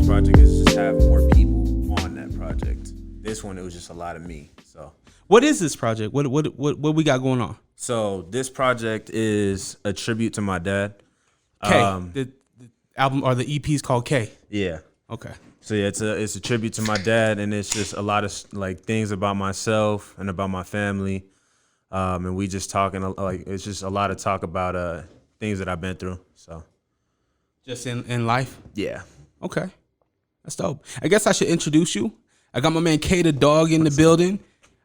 next project is just have more people on that project. This one, it was just a lot of me. So, what is this project? What we got going on? So this project is a tribute to my dad. K. The album or the EP is called K. Yeah. Okay. So yeah, it's a tribute to my dad, and it's just a lot of like things about myself and about my family, and we just talking like it's just a lot of talk about things that I've been through. So just in life. Yeah. Okay, that's dope. I guess I should introduce you. I got my man K Tha Dawg in the building.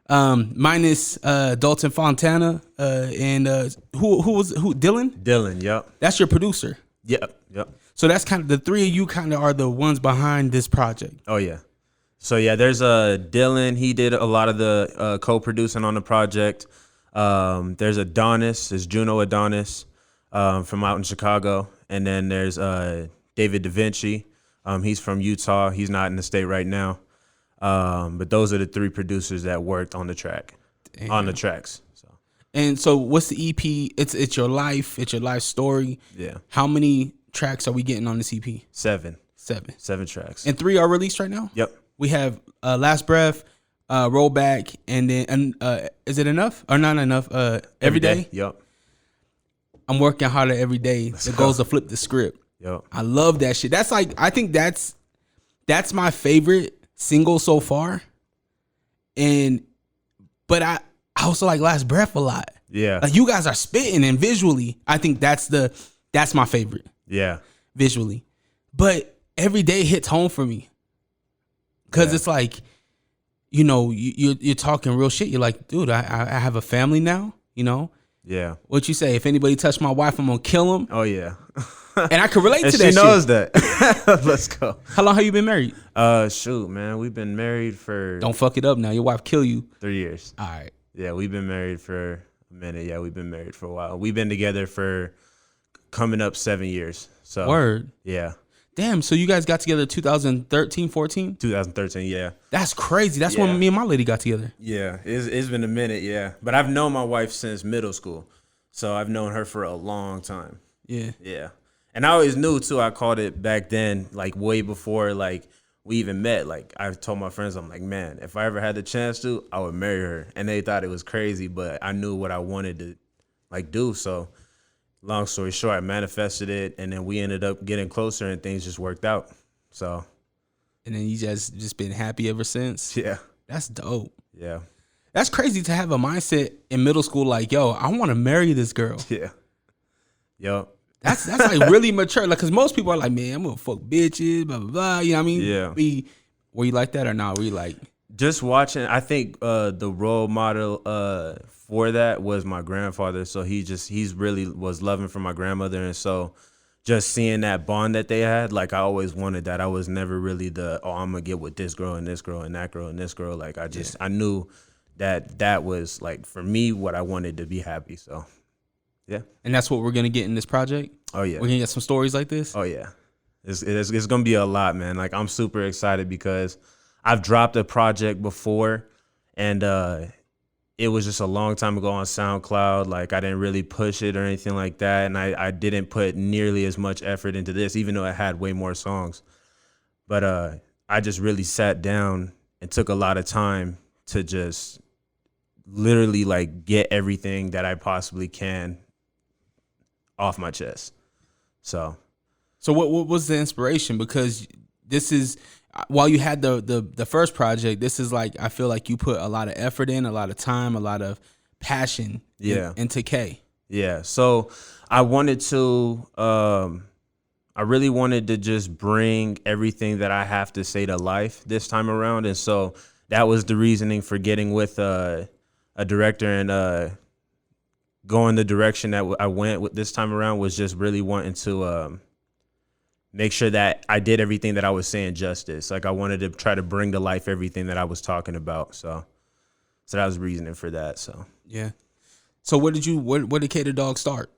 Minus Dalton Fontana and who Dylan? Dylan, yep. That's your producer. Yep. So that's kind of the three of you kind of are the ones behind this project. Oh yeah. So yeah, there's Dylan. He did a lot of the co-producing on the project. There's Adonis, there's Juno Adonis from out in Chicago, and then there's David Da Vinci. He's from Utah. He's not in the state right now. But those are the three producers that worked on the track, on the tracks. So what's the EP? It's your life. It's your life story. Yeah. How many tracks are we getting on this EP? 7 tracks. And 3 are released right now? Yep. We have Last Breath, Roll Back, and then is it enough or not enough? Every day? Yep. I'm working harder every day. The goal is to flip the script. Yep. I love that shit. That's like, I think that's my favorite single so far. But I also like Last Breath a lot. Yeah. Like you guys are spitting, and visually, I think that's my favorite. Yeah. Visually. But every day hits home for me. Cause it's like, you know, you're talking real shit. You're like, dude, I have a family now, you know? Yeah. What you say? If anybody touch my wife, I'm gonna kill him. Oh yeah. And I can relate to that shit. She knows that. Let's go. How long have you been married? Shoot, man. We've been married for... Don't fuck it up now. Your wife kill you. 3 years. All right. Yeah, we've been married for a minute. Yeah, we've been married for a while. We've been together for coming up 7 years. So Word. Yeah. Damn, so you guys got together 2013, 14? 2013, yeah. That's crazy. That's when me and my lady got together. Yeah, it's been a minute, yeah. But I've known my wife since middle school. So I've known her for a long time. Yeah. Yeah. And I always knew, too, I called it back then, like way before, like, we even met. Like, I told my friends, I'm like, man, if I ever had the chance to, I would marry her. And they thought it was crazy, but I knew what I wanted to, like, do. So long story short, I manifested it, and then we ended up getting closer, and things just worked out. So. And then you just been happy ever since? Yeah. That's dope. Yeah. That's crazy to have a mindset in middle school like, yo, I want to marry this girl. Yeah. Yo. That's like really mature. Like, cause most people are like, man, I'm gonna fuck bitches, blah blah blah. You know what I mean? Yeah. Were you like that or not? Were you like just watching? I think the role model for that was my grandfather. So he's really was loving for my grandmother, and so just seeing that bond that they had, like I always wanted that. I was never really I'm gonna get with this girl and this girl and that girl and this girl. Like I knew that was like for me what I wanted to be happy. So. Yeah. And that's what we're going to get in this project? Oh, yeah. We're going to get some stories like this? Oh, yeah. It's going to be a lot, man. Like, I'm super excited because I've dropped a project before, and it was just a long time ago on SoundCloud. Like, I didn't really push it or anything like that, and I didn't put nearly as much effort into this, even though it had way more songs. But I just really sat down and took a lot of time to just literally, like, get everything that I possibly can off my chest. So what was the inspiration? Because this is, while you had the first project, this is like, I feel like you put a lot of effort in, a lot of time, a lot of passion into K. Yeah. So I wanted to, I really wanted to just bring everything that I have to say to life this time around. And so that was the reasoning for getting with a director and going the direction that I went with this time around, was just really wanting to make sure that I did everything that I was saying justice. Like I wanted to try to bring to life everything that I was talking about. So that was reasoning for that. So yeah. So where did K Tha Dawg start?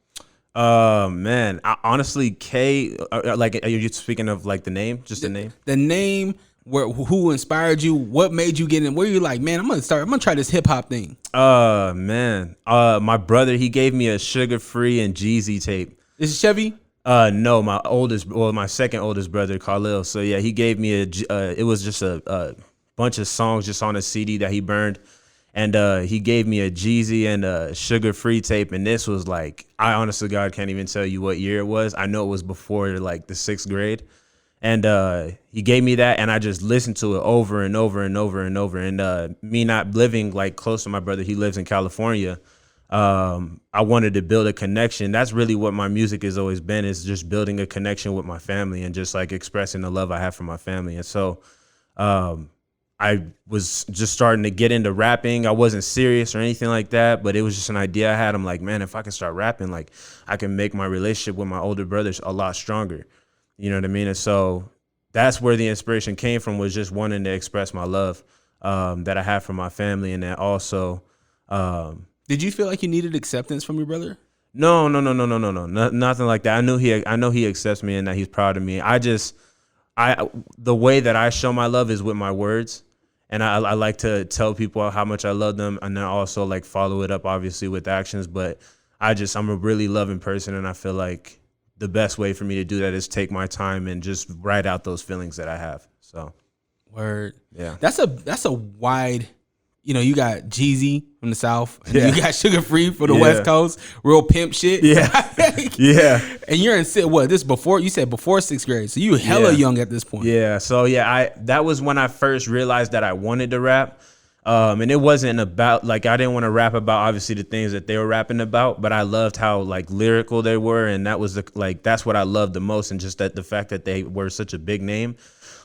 Man, honestly, K, like, are you speaking of like the name, just the name? The name. Who inspired you? What made you get in? Where you like, man, I'm gonna try this hip hop thing. Man, my brother, he gave me a Sugar Free and Jeezy tape. Is it Chevy? No, my second oldest brother, Khalil. So yeah, he gave me it was just a bunch of songs just on a CD that he burned. And he gave me a Jeezy and a Sugar Free tape. And this was like, I honestly, God, can't even tell you what year it was. I know it was before like the 6th grade. And he gave me that, and I just listened to it over and over and over and over. And me not living like close to my brother, he lives in California. I wanted to build a connection. That's really what my music has always been, is just building a connection with my family and just like expressing the love I have for my family. And so I was just starting to get into rapping. I wasn't serious or anything like that, but it was just an idea I had. I'm like, man, if I can start rapping, like I can make my relationship with my older brothers a lot stronger. You know what I mean? And so that's where the inspiration came from, was just wanting to express my love that I have for my family. And then also, did you feel like you needed acceptance from your brother? No, nothing like that. I know he accepts me and that he's proud of me. The way that I show my love is with my words. And I like to tell people how much I love them, and then also like follow it up obviously with actions. But I'm a really loving person, and I feel like the best way for me to do that is take my time and just write out those feelings that I have. So, word. Yeah. That's a wide, you got Jeezy from the South, and you got Sugar Free for the West Coast, real pimp shit. Yeah. Yeah. And you're in this before, you said before 6th grade. So you hella young at this point. Yeah. So that was when I first realized that I wanted to rap. And it wasn't about like, I didn't want to rap about obviously the things that they were rapping about, but I loved how like lyrical they were. And that was that's what I loved the most. And just the fact that they were such a big name.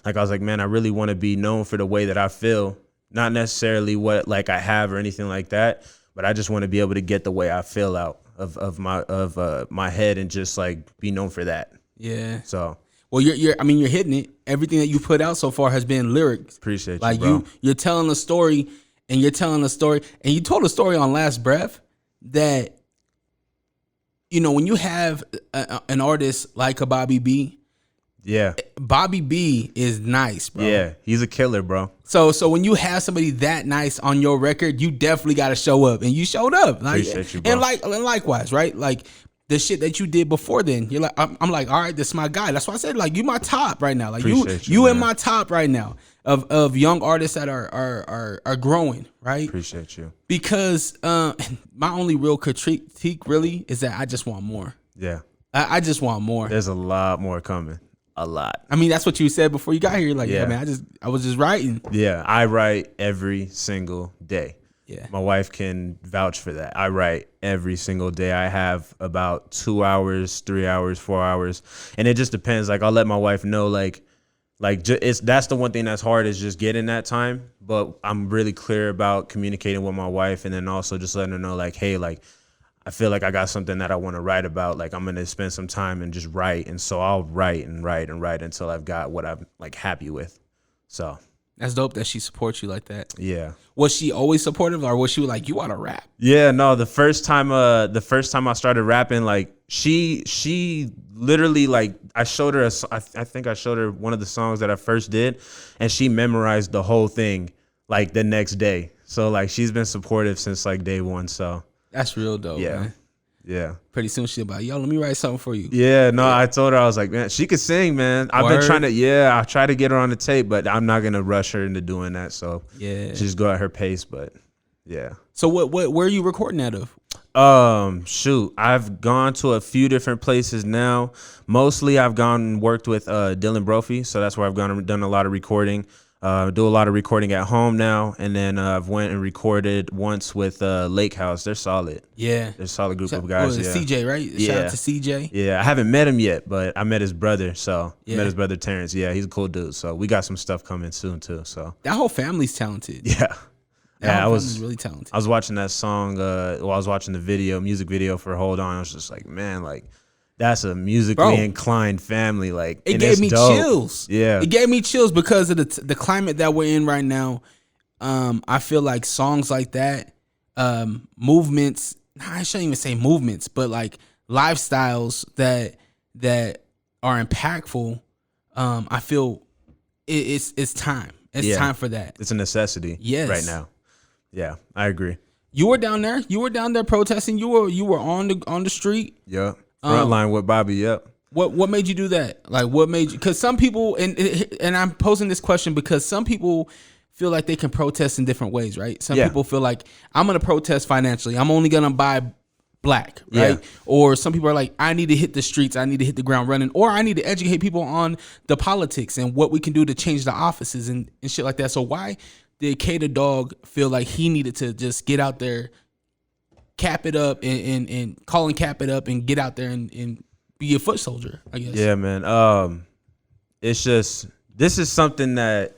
Like I was like, man, I really want to be known for the way that I feel, not necessarily what like I have or anything like that, but I just want to be able to get the way I feel out of my head and just like be known for that. Yeah. So. Well, you're hitting it. Everything that you put out so far has been lyrics. Appreciate you, like bro. You're telling a story, and you told a story on Last Breath that, when you have an artist like a Bobby B. Yeah. Bobby B is nice, bro. Yeah, he's a killer, bro. So when you have somebody that nice on your record, you definitely got to show up, and you showed up. Like, appreciate you, bro. And likewise, right? Like, the shit that you did before then, you're like, I'm like, all right, this is my guy. That's why I said, like, you my top right now. Like, you in my top right now of young artists that are growing, right? Appreciate you. Because my only real critique really is that I just want more. Yeah. I just want more. There's a lot more coming. A lot. I mean, that's what you said before you got here. You're like, yeah, man, I was just writing. Yeah, I write every single day. Yeah. My wife can vouch for that. I write every single day. I have about 2 hours, 3 hours, 4 hours. And it just depends. Like, I'll let my wife know, that's the one thing that's hard, is just getting that time. But I'm really clear about communicating with my wife, and then also just letting her know, like, hey, like, I feel like I got something that I want to write about. Like, I'm going to spend some time and just write. And so I'll write and write and write until I've got what I'm like happy with. So. That's dope that she supports you like that. Yeah. Was she always supportive, or was she like, you want to rap? Yeah, no, the first time I started rapping, like she literally, like, I showed her I think I showed her one of the songs that I first did, and she memorized the whole thing like the next day. So like, she's been supportive since like day one. So that's real dope. Yeah. Man. Yeah. Pretty soon she'll be like, yo, let me write something for you. Yeah, no, I told her, I was like, man, she could sing, man. I've been trying to, I tried to get her on the tape, but I'm not going to rush her into doing that. So just go at her pace, but yeah. So where are you recording out of? Shoot, I've gone to a few different places now. Mostly I've gone and worked with Dylan Brophy. So that's where I've gone and done a lot of recording. Do a lot of recording at home now, and then I've went and recorded once with Lake House. They're solid. Yeah, they're a solid group of guys. Yeah, CJ, right? Yeah. Shout out to CJ. Yeah, I haven't met him yet, but I met his brother. So I met his brother Terrence. Yeah, he's a cool dude. So we got some stuff coming soon too. So that whole family's talented. Yeah. I was really talented. I was watching that song. I was watching the music video for Hold On. I was just like, man, like, that's a musically inclined family. Like, it gave me chills. Yeah, it gave me chills because of the climate that we're in right now. I feel like songs like that, movements. I shouldn't even say movements, but like lifestyles that are impactful. I feel it's time. It's time for that. It's a necessity. Yes. Right now. Yeah, I agree. You were down there. You were down there protesting. You were on the street. Yeah. Frontline with Bobby, yep. What made you do that? Like, what made you? Because some people, and I'm posing this question because some people feel like they can protest in different ways, right? Some people feel like I'm going to protest financially. I'm only going to buy black, right? Yeah. Or some people are like, I need to hit the streets. I need to hit the ground running. Or I need to educate people on the politics and what we can do to change the offices and shit like that. So why did K Tha Dawg feel like he needed to just get out there, cap it up and call and cap it up and get out there and be a foot soldier, I guess? Yeah, man. It's just, this is something that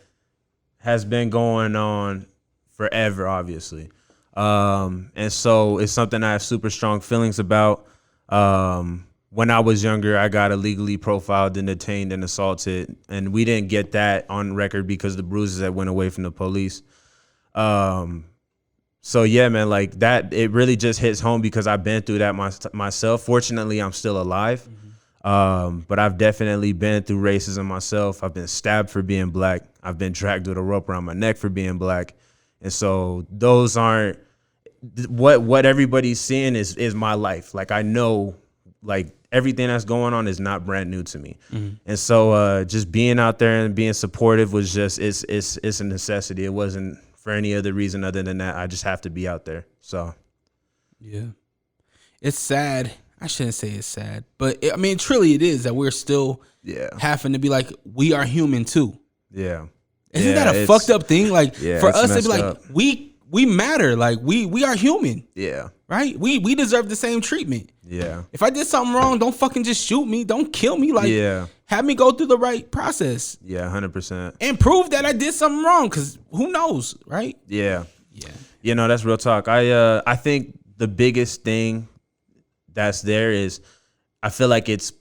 has been going on forever, obviously. And so it's something I have super strong feelings about. When I was younger, I got illegally profiled and detained and assaulted, and we didn't get that on record because the bruises that went away from the police. So yeah, man, like that, it really just hits home because I've been through that myself. Fortunately, I'm still alive. But I've definitely been through racism myself. I've been stabbed for being black. I've been dragged with a rope around my neck for being black. And so those aren't what everybody's seeing is my life. Like, I know, like, everything that's going on is not brand new to me. And so just being out there and being supportive was just, it's a necessity. It wasn't for any other reason other than that. I just have to be out there. So yeah, it's sad. I shouldn't say it's sad, but I mean, truly it is that we're still having to be like, we are human too. Yeah. Isn't that a fucked up thing? Like, for us to be like, up. we matter. Like, we are human. Yeah. Right? We deserve the same treatment. Yeah. If I did something wrong, don't fucking just shoot me. Don't kill me. Like, have me go through the right process. Yeah, 100%. And prove that I did something wrong, because who knows, right? Yeah. Yeah. You know, that's real talk. I think the biggest thing that's there is, I feel like it's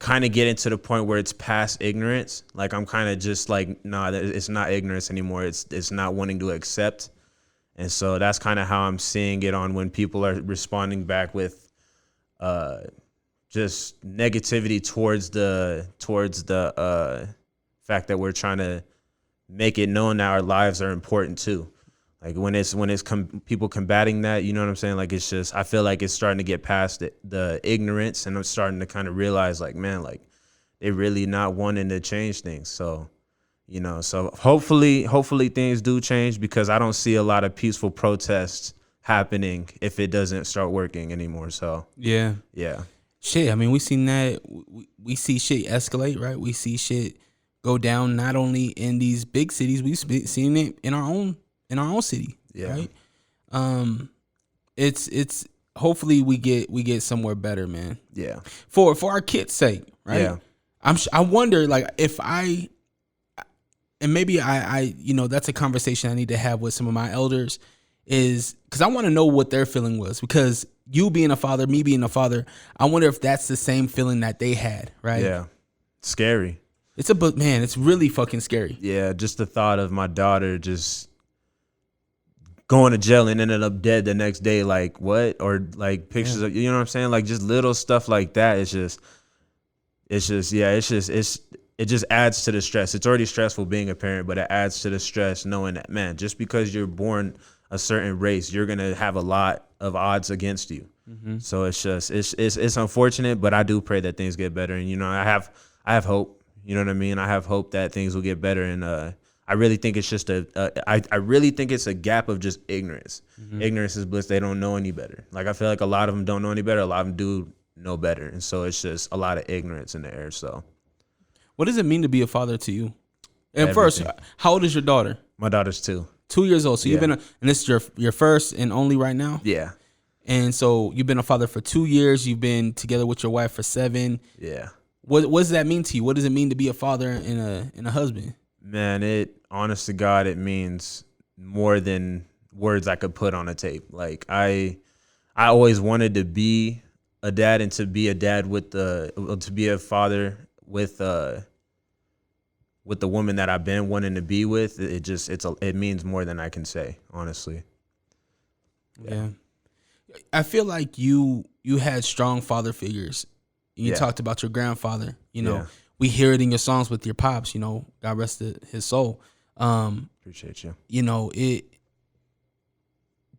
kind of getting to the point where it's past ignorance. Like, I'm kind of just like, nah, it's not ignorance anymore. It's not wanting to accept. And so that's kind of how I'm seeing it on when people are responding back with just negativity towards the fact that we're trying to make it known that our lives are important too. Like, when it's people combating that, you know what I'm saying? Like, it's just, I feel like it's starting to get past the ignorance, and I'm starting to kind of realize, like, man, like, they really not wanting to change things. So, you know, so hopefully things do change, because I don't see a lot of peaceful protests happening if it doesn't start working anymore. So yeah. Shit, I mean, we seen that. We see shit escalate, right? We see shit go down not only in these big cities, we've seen it in our own city, right? It's hopefully we get somewhere better, man. Yeah. For our kids' sake, right? Yeah. I wonder, like, if and maybe I you know, that's a conversation I need to have with some of my elders, is because I want to know what their feeling was, because you being a father, me being a father, I wonder if that's the same feeling that they had, right? Yeah. Scary. Man, it's really fucking scary. Yeah, just the thought of my daughter just going to jail and ended up dead the next day, like, what? Or like pictures of, you know what I'm saying? Like, just little stuff like that. It just adds to the stress. It's already stressful being a parent, but it adds to the stress knowing that, man, just because you're born a certain race, you're going to have a lot of odds against you. Mm-hmm. So it's unfortunate, but I do pray that things get better. And, you know, I have hope, you know what I mean? I have hope that things will get better. And, I really think it's just I really think it's a gap of just ignorance. Mm-hmm. Ignorance is bliss. They don't know any better. Like, I feel like a lot of them don't know any better. A lot of them do know better. And so it's just a lot of ignorance in the air. So what does it mean to be a father to you? And everything. First, how old is your daughter? My daughter's 2. 2 years old. So you've been, and this is your first and only right now? Yeah. And so you've been a father for 2 years. You've been together with your wife for 7. Yeah. What does that mean to you? What does it mean to be a father and a husband? Man, honest to God, it means more than words I could put on a tape. Like, I always wanted to be a dad, and to be a dad to be a father with the woman that I've been wanting to be with. It means more than I can say, honestly. Yeah. I feel like you had strong father figures. You talked about your grandfather, you know. Yeah. We hear it in your songs with your pops, you know, God rest his soul. Appreciate you. You know, do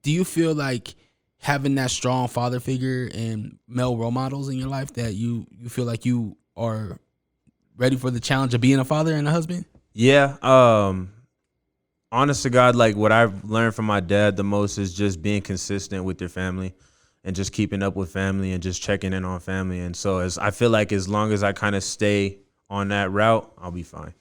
you feel like having that strong father figure and male role models in your life that you feel like you are ready for the challenge of being a father and a husband? Yeah. Honest to God, like what I've learned from my dad the most is just being consistent with your family and just keeping up with family and just checking in on family. And so I feel like as long as I kind of stay on that route, I'll be fine.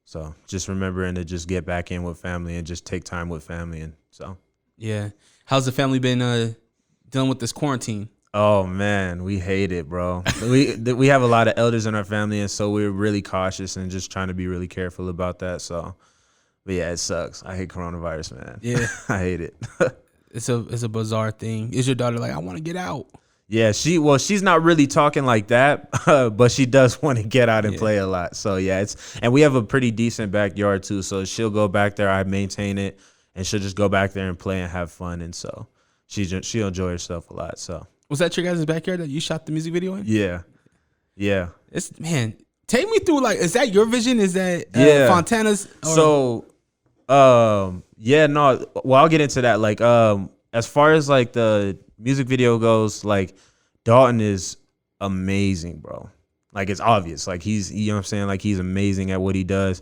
So just remembering to just get back in with family and just take time with family. And so, yeah. How's the family been dealing with this quarantine? Oh man, we hate it, bro. We have a lot of elders in our family, and so we're really cautious and just trying to be really careful about that. So, but yeah, it sucks. I hate coronavirus, man. Yeah, I hate it. It's a bizarre thing. Is your daughter like, I want to get out? Yeah, she's not really talking like that, but she does want to get out and play a lot. So yeah, and we have a pretty decent backyard too. So she'll go back there. I maintain it, and she'll just go back there and play and have fun. And so she'll enjoy herself a lot. So was that your guys' backyard that you shot the music video in? Yeah. It's man. Take me through, like, is that your vision? Is that Fontana's? So, yeah, no. Well, I'll get into that. Like, as far as like the music video goes, like Dalton is amazing, bro. Like it's obvious. Like you know what I'm saying? Like he's amazing at what he does.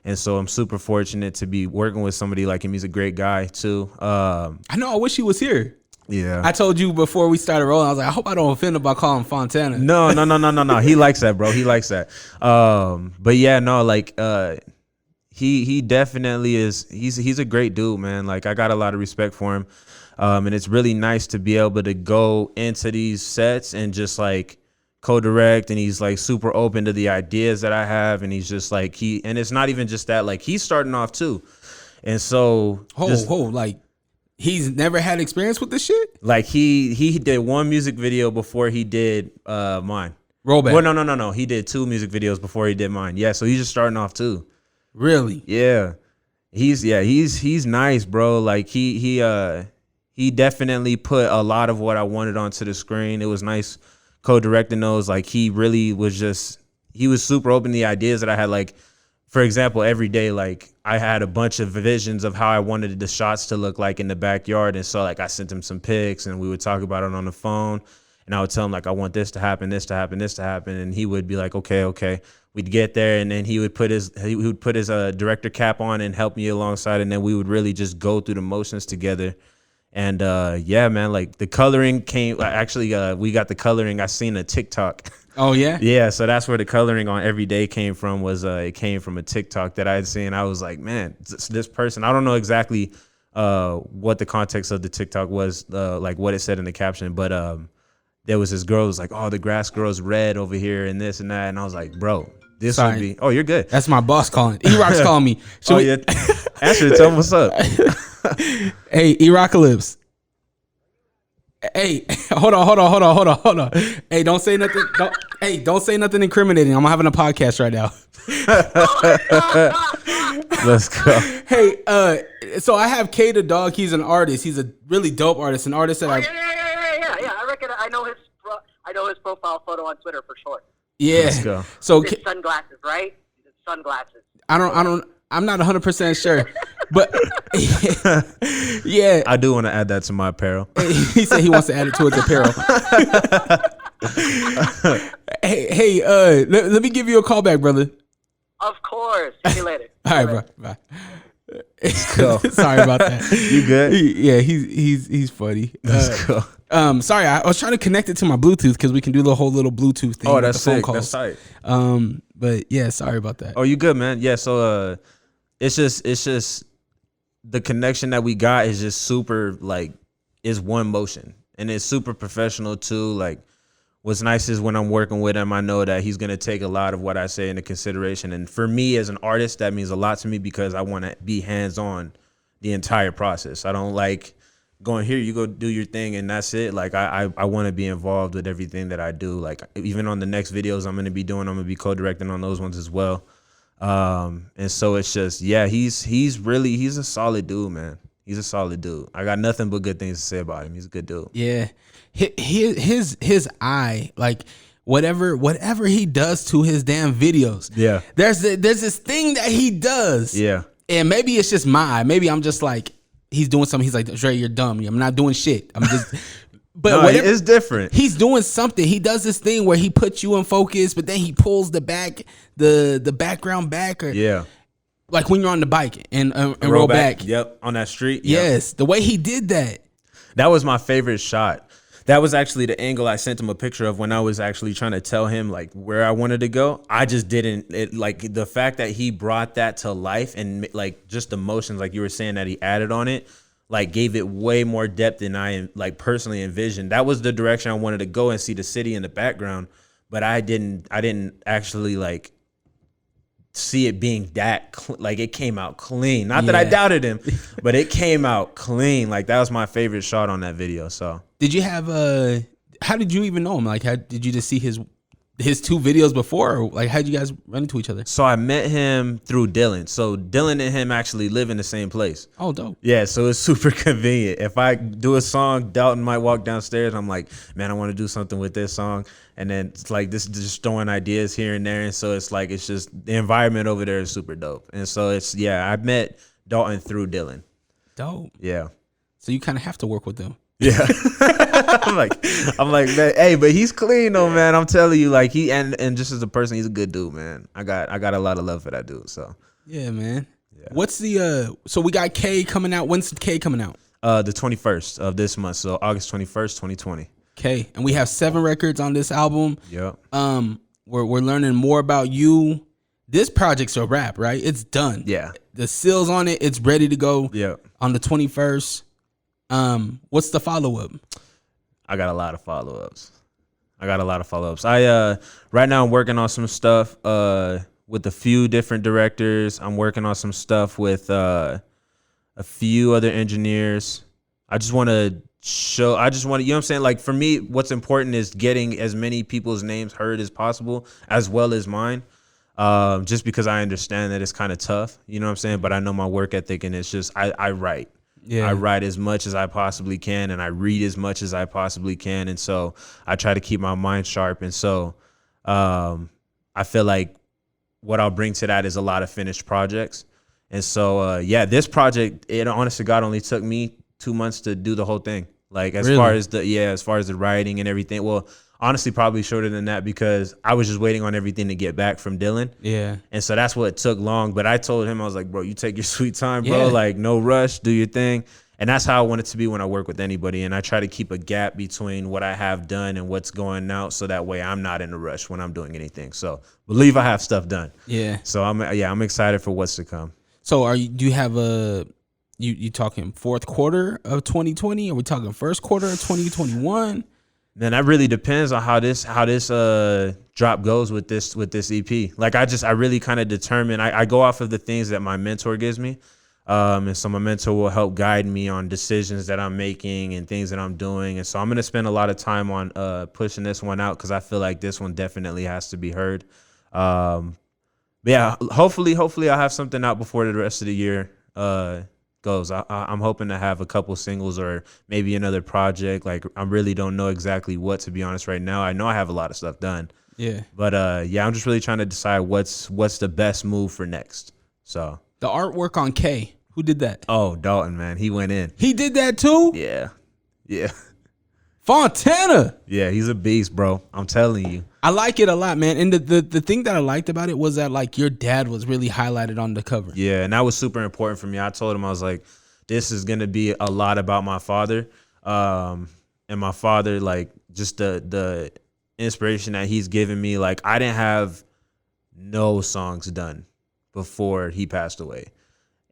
And so I'm super fortunate to be working with somebody like him. He's a great guy too. I know. I wish he was here. Yeah. I told you before we started rolling, I was like, I hope I don't offend him by calling him Fontana. No. He likes that, bro. He likes that. But yeah, no, like he definitely is. He's a great dude, man. Like I got a lot of respect for him. And it's really nice to be able to go into these sets and just like co-direct, and he's like super open to the ideas that I have, and he's just like and it's not even just that, like he's starting off too. And so like he's never had experience with this shit? Like he did one music video before he did mine. Rollback. Well, no. He did 2 music videos before he did mine. Yeah, so he's just starting off too. Really? Yeah. He's nice, bro. Like he definitely put a lot of what I wanted onto the screen. It was nice co-directing those. Like he really was he was super open to the ideas that I had. Like, for example, every day, like I had a bunch of visions of how I wanted the shots to look like in the backyard. And so like I sent him some pics and we would talk about it on the phone, and I would tell him like, I want this to happen, this to happen, this to happen. And he would be like, okay. We'd get there, and then he would put his director cap on and help me alongside. And then we would really just go through the motions together. And yeah, man, like the coloring came. Actually, we got the coloring. I seen a TikTok. Oh yeah, yeah. So that's where the coloring on Every Day came from. It came from a TikTok that I had seen. I was like, man, this person. I don't know exactly what the context of the TikTok was, like what it said in the caption, but there was this girl who was like, oh, the grass grows red over here and this and that, and I was like, bro, this would be. Oh, you're good. That's my boss calling. E-Rock's calling me. Yeah. Answer it. Tell him what's up. Hey, E-Rockalypse. Hey, hold on. Hey, don't say nothing. Don't say nothing incriminating. I'm having a podcast right now. Let's go. Hey, so I have K Tha Dawg. He's an artist. He's a really dope artist. An artist that Yeah. I reckon I know his profile photo on Twitter for sure. Yeah. Let's go. So his sunglasses, right? His sunglasses. I'm not 100% sure, but yeah. I do want to add that to my apparel. He said he wants to add it to his apparel. hey, let me give you a call back, brother. Of course. See you later. All right, bro. Bye. Let's go. Sorry about that. You good? Yeah, he's funny. Let's go. Sorry, I was trying to connect it to my Bluetooth because we can do the whole little Bluetooth thing. Oh, that's with the phone sick. calls. That's tight. But yeah, sorry about that. Oh, you good, man? Yeah. So it's just the connection that we got is just super, like, is one motion, and it's super professional too. Like, what's nice is when I'm working with him, I know that he's gonna take a lot of what I say into consideration. And for me as an artist, that means a lot to me because I want to be hands-on the entire process. I don't like going, here, you go do your thing and that's it. Like I want to be involved with everything that I do. Like even on the next videos I'm gonna be doing, I'm gonna be co-directing on those ones as well. And so it's just, yeah, he's a solid dude, man. He's a solid dude. I got nothing but good things to say about him. He's a good dude. Yeah. His eye, like whatever he does to his damn videos. Yeah. There's this thing that he does. Yeah. And maybe it's just my eye. Maybe I'm just like, he's doing something. He's like, Dre, you're dumb. I'm not doing shit. I'm just. But no, it's different. He's doing something. He does this thing where he puts you in focus, but then he pulls the background back, or like when you're on the bike and roll back. Yep, on that street. Yes, the way he did that. That was my favorite shot. That was actually the angle I sent him a picture of when I was actually trying to tell him like where I wanted to go. I just didn't like the fact that he brought that to life and like just emotions, like you were saying that he added on it, like gave it way more depth than I like personally envisioned. That was the direction I wanted to go and see the city in the background, but I didn't actually like see it being that like it came out clean. Not that I doubted him, but it came out clean. Like that was my favorite shot on that video. So did you have how did you even know him? Like, how did you just see his 2 videos before, or like how did you guys run into each other? So I met him through Dylan. So Dylan and him actually live in the same place. Oh, dope. Yeah, so it's super convenient. If I do a song, Dalton might walk downstairs. I'm like, man, I want to do something with this song. And then it's like this just throwing ideas here and there. And so it's like, it's just the environment over there is super dope. And so it's, I met Dalton through Dylan. Dope. Yeah. So you kind of have to work with them. Yeah. I'm like, man, hey, but he's clean though, man. I'm telling you, like he and just as a person, he's a good dude, man. I got a lot of love for that dude. So yeah, man. Yeah. What's the so we got K coming out. When's K coming out? The 21st of this month, so August 21st, 2020. Okay, and we have 7 records on this album. Yep. We're learning more about you. This project's a wrap, right? It's done. Yeah. The seal's on it. It's ready to go. Yeah. On the 21st. What's the follow-up? I got a lot of follow-ups. I right now I'm working on some stuff with a few different directors. I'm working on some stuff with a few other engineers. I just want to, you know what I'm saying? Like for me, what's important is getting as many people's names heard as possible, as well as mine. Just because I understand that it's kind of tough, you know what I'm saying? But I know my work ethic, and it's just, I write. Yeah. I write as much as I possibly can, and I read as much as I possibly can. And so I try to keep my mind sharp. And so I feel like what I'll bring to that is a lot of finished projects. And so, this project, it honest to God only took me 2 months to do the whole thing. Like as far as the writing and everything. Well, honestly, probably shorter than that because I was just waiting on everything to get back from Dylan. Yeah. And so that's what took long. But I told him, I was like, bro, you take your sweet time, bro. Yeah. Like no rush, do your thing. And that's how I want it to be when I work with anybody. And I try to keep a gap between what I have done and what's going out, so that way I'm not in a rush when I'm doing anything. So believe I have stuff done. Yeah. So I'm excited for what's to come. So do you have you talking fourth quarter of 2020? Are we talking first quarter of 2021? Man, that really depends on how this drop goes with this EP. Like I really kind of determine. I go off of the things that my mentor gives me, and so my mentor will help guide me on decisions that I'm making and things that I'm doing. And so I'm gonna spend a lot of time on pushing this one out because I feel like this one definitely has to be heard. But yeah, hopefully I'll have something out before the rest of the year goes. I'm hoping to have a couple singles or maybe another project. Like I really don't know exactly what, to be honest, right now. I know I have a lot of stuff done. Yeah. But I'm just really trying to decide what's the best move for next. So the artwork on K, who did that? Oh, Dalton, man. He went in. He did that too? Yeah. Yeah. Fontana. Yeah, he's a beast, bro. I'm telling you. I like it a lot, man. And the thing that I liked about it was that like your dad was really highlighted on the cover. Yeah, and that was super important for me. I told him, I was like, this is gonna be a lot about my father. And my father, like just the inspiration that he's given me. Like I didn't have no songs done before he passed away.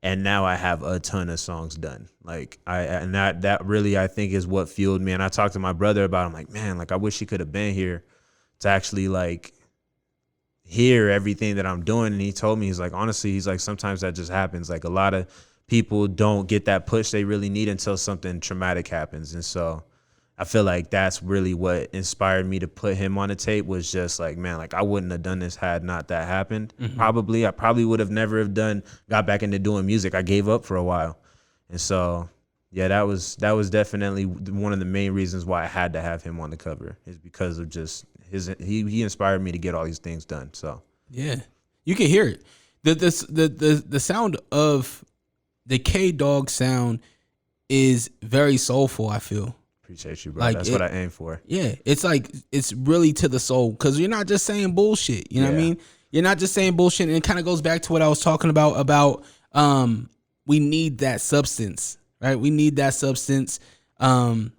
And now I have a ton of songs done. Like that really I think is what fueled me. And I talked to my brother about it. I'm like, man, like I wish he could have been here to actually like hear everything that I'm doing. And he told me, he's like, honestly, he's like, sometimes that just happens. Like a lot of people don't get that push they really need until something traumatic happens. And so I feel like that's really what inspired me to put him on the tape, was just like, man, like I wouldn't have done this had not that happened. Mm-hmm. I probably would have never got back into doing music. I gave up for a while. And so, yeah, that was definitely one of the main reasons why I had to have him on the cover, is because of just he inspired me to get all these things done. So, yeah, you can hear it. The sound of the K Dawg sound is very soulful, I feel. Appreciate you, bro. That's what I aim for. Yeah, it's like it's really to the soul because you're not just saying bullshit. You know what I mean? You're not just saying bullshit, and it kind of goes back to what I was talking about we need that substance, right? We need that substance, and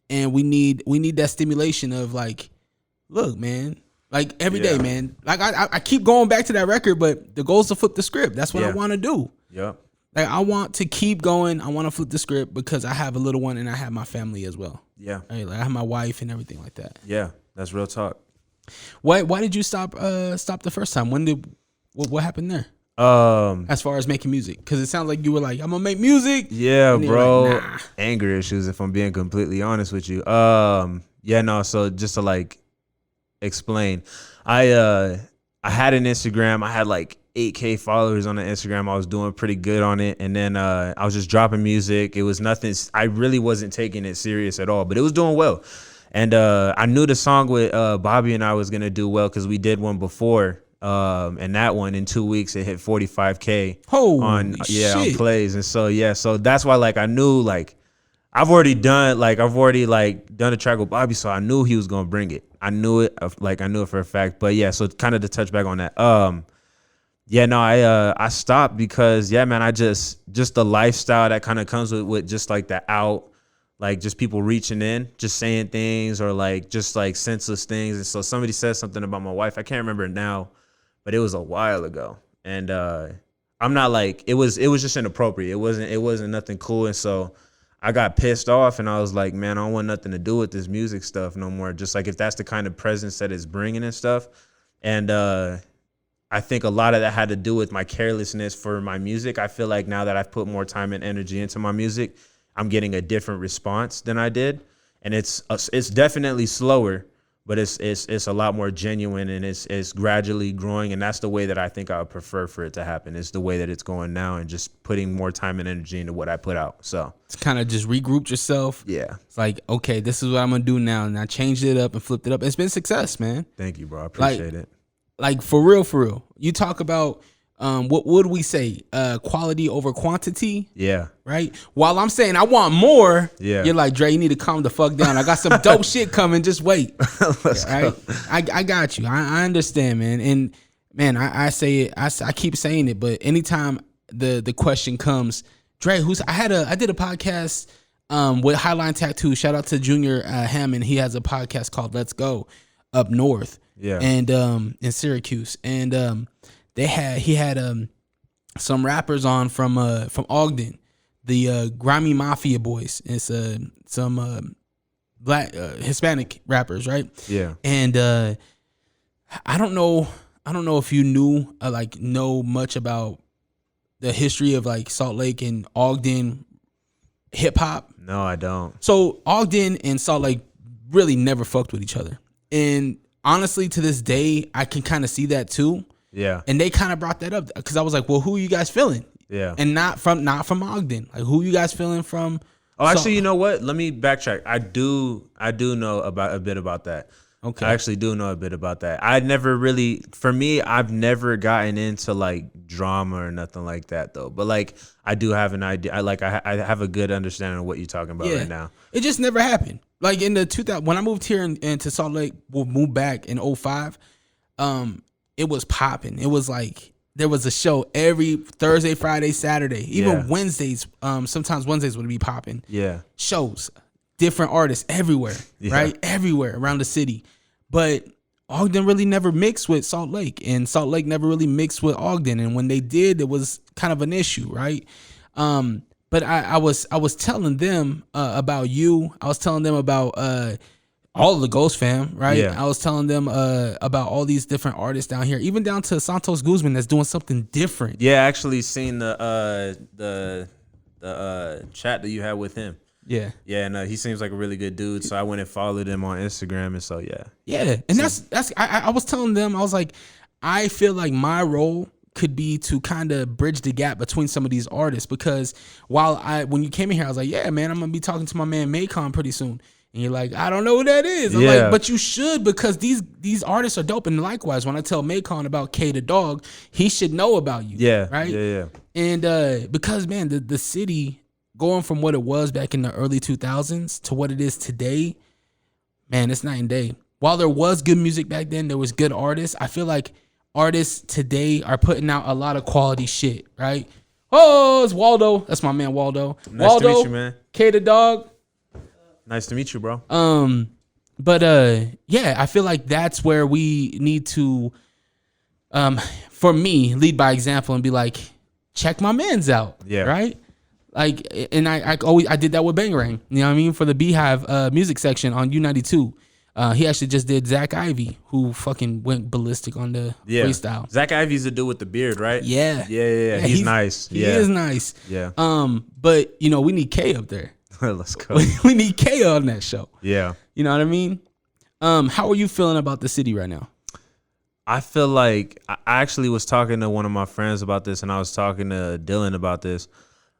we need that stimulation of like, look, man, like every day, man. Like I keep going back to that record, but the goal is to flip the script. That's what I want to do. Yep. Like I want to keep going. I want to flip the script because I have a little one and I have my family as well. Yeah. Right? Like I have my wife and everything like that. Yeah, that's real talk. Why did you stop the first time? What happened there? As far as making music, because it sounds like you were like, I'm gonna make music. Yeah, bro. Like, nah. Anger issues, if I'm being completely honest with you. So just to like explain, I had an Instagram. I had like 8K followers on the Instagram. I was doing pretty good on it. And then I was just dropping music. It was nothing. I really wasn't taking it serious at all, but it was doing well. And I knew the song with Bobby and I was going to do well because we did one before. And that one in 2 weeks, it hit 45K on plays. And so that's why like I knew like I've already done a track with Bobby. So I knew he was going to bring it. I knew it for a fact. But yeah, so kind of to touch back on that. I stopped because I just the lifestyle that kind of comes with just like the out, like just people reaching in, just saying things or like just like senseless things. And so somebody said something about my wife. I can't remember now, but it was a while ago. And I'm not like it was just inappropriate. It wasn't nothing cool. And so I got pissed off and I was like, man, I don't want nothing to do with this music stuff no more. Just like if that's the kind of presence that it's bringing and stuff. And I think a lot of that had to do with my carelessness for my music. I feel like now that I've put more time and energy into my music, I'm getting a different response than I did. And it's definitely slower, but it's a lot more genuine and it's gradually growing. And that's the way that I think I would prefer for it to happen. It's the way that it's going now and just putting more time and energy into what I put out. So it's kind of just regrouped yourself. Yeah. It's like, okay, this is what I'm going to do now. And I changed it up and flipped it up. It's been success, man. Thank you, bro. I appreciate it. Like for real. You talk about what would we say? Quality over quantity. Yeah. Right. While I'm saying I want more, you're like, Dre, you need to calm the fuck down. I got some dope shit coming. Just wait. Let's go. I got you. I understand, man. And man, I say it. I keep saying it. But anytime the question comes, Dre, I did a podcast with Highline Tattoo. Shout out to Junior Hammond. He has a podcast called Let's Go up north. Yeah. And in Syracuse. And he had some rappers on from Ogden, the Grimy Mafia boys. It's some black Hispanic rappers, right? Yeah. And I don't know if you know much about the history of like Salt Lake and Ogden hip hop. No, I don't. So Ogden and Salt Lake really never fucked with each other. And honestly, to this day, I can kind of see that too. Yeah. And they kind of brought that up because I was like, well, who are you guys feeling? Yeah. And not from Ogden. Like, who you guys feeling from? Oh, actually, you know what? Let me backtrack. I do know a bit about that. Okay. I actually do know a bit about that. I've never gotten into like drama or nothing like that though. But like, I do have an idea. I have a good understanding of what you're talking about right now. It just never happened. Like in the 2000, when I moved here into Salt Lake, we'll move back in 2005. It was popping. It was like there was a show every Thursday, Friday, Saturday, even Wednesdays. Sometimes Wednesdays would be popping. Yeah, shows, different artists everywhere, right? Everywhere around the city. But Ogden really never mixed with Salt Lake, and Salt Lake never really mixed with Ogden. And when they did, it was kind of an issue, right? But I was telling them about you. I was telling them about all of the Ghost fam, right? Yeah. I was telling them about all these different artists down here, even down to Santos Guzman that's doing something different. Yeah, I actually seen the chat that you had with him. Yeah. Yeah, and he seems like a really good dude. So I went and followed him on Instagram, and so yeah. Yeah, and that's I was telling them, I was like, I feel like my role could be to kind of bridge the gap between some of these artists, because when you came in here, I was like, yeah, man, I'm gonna be talking to my man Maycon pretty soon. And you're like, I don't know who that is. I'm like, but you should, because these artists are dope. And likewise, when I tell Maycon about K Tha Dawg, he should know about you. Yeah. Right? Yeah. And because, man, the city going from what it was back in the early 2000s to what it is today, man, it's night and day. While there was good music back then, there was good artists. I feel like artists today are putting out a lot of quality shit, right? Oh, it's Waldo. That's my man, Waldo. Nice Waldo, to meet you, man. K Tha Dawg. Nice to meet you, bro. But yeah, I feel like that's where we need to, for me, lead by example and be like, check my mans out. Yeah. Right. Like, and I did that with Bangarang. You know what I mean? For the Beehive music section on U92. He actually just did Zach Ivy, who fucking went ballistic on the freestyle. Zach Ivy's the dude with the beard, right? Yeah. Yeah. He's nice. He is nice. Yeah. But you know, we need K up there. Let's go. We need K on that show. Yeah. You know what I mean? How are you feeling about the city right now? I feel like I actually was talking to one of my friends about this, and I was talking to Dylan about this.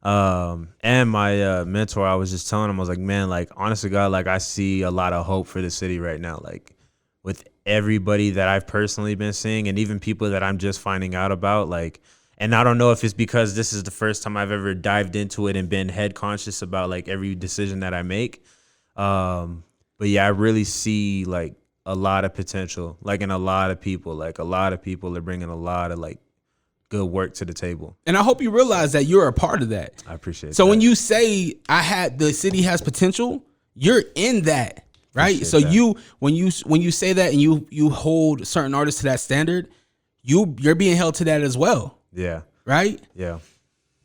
And my mentor, I was just telling him, I was like, man, like, honest to God, like, I see a lot of hope for the city right now. Like, with everybody that I've personally been seeing, and even people that I'm just finding out about, like, and I don't know if it's because this is the first time I've ever dived into it and been head conscious about, like, every decision that I make. But yeah, I really see, like, a lot of potential, like, in a lot of people. Like, a lot of people are bringing a lot of, like, good work to the table. And I hope you realize that you're a part of that. I appreciate that. So when you say the city has potential, you're in that, right? Appreciate So that. when you say that and you hold certain artists to that standard, you're being held to that as well. Yeah. Right? Yeah.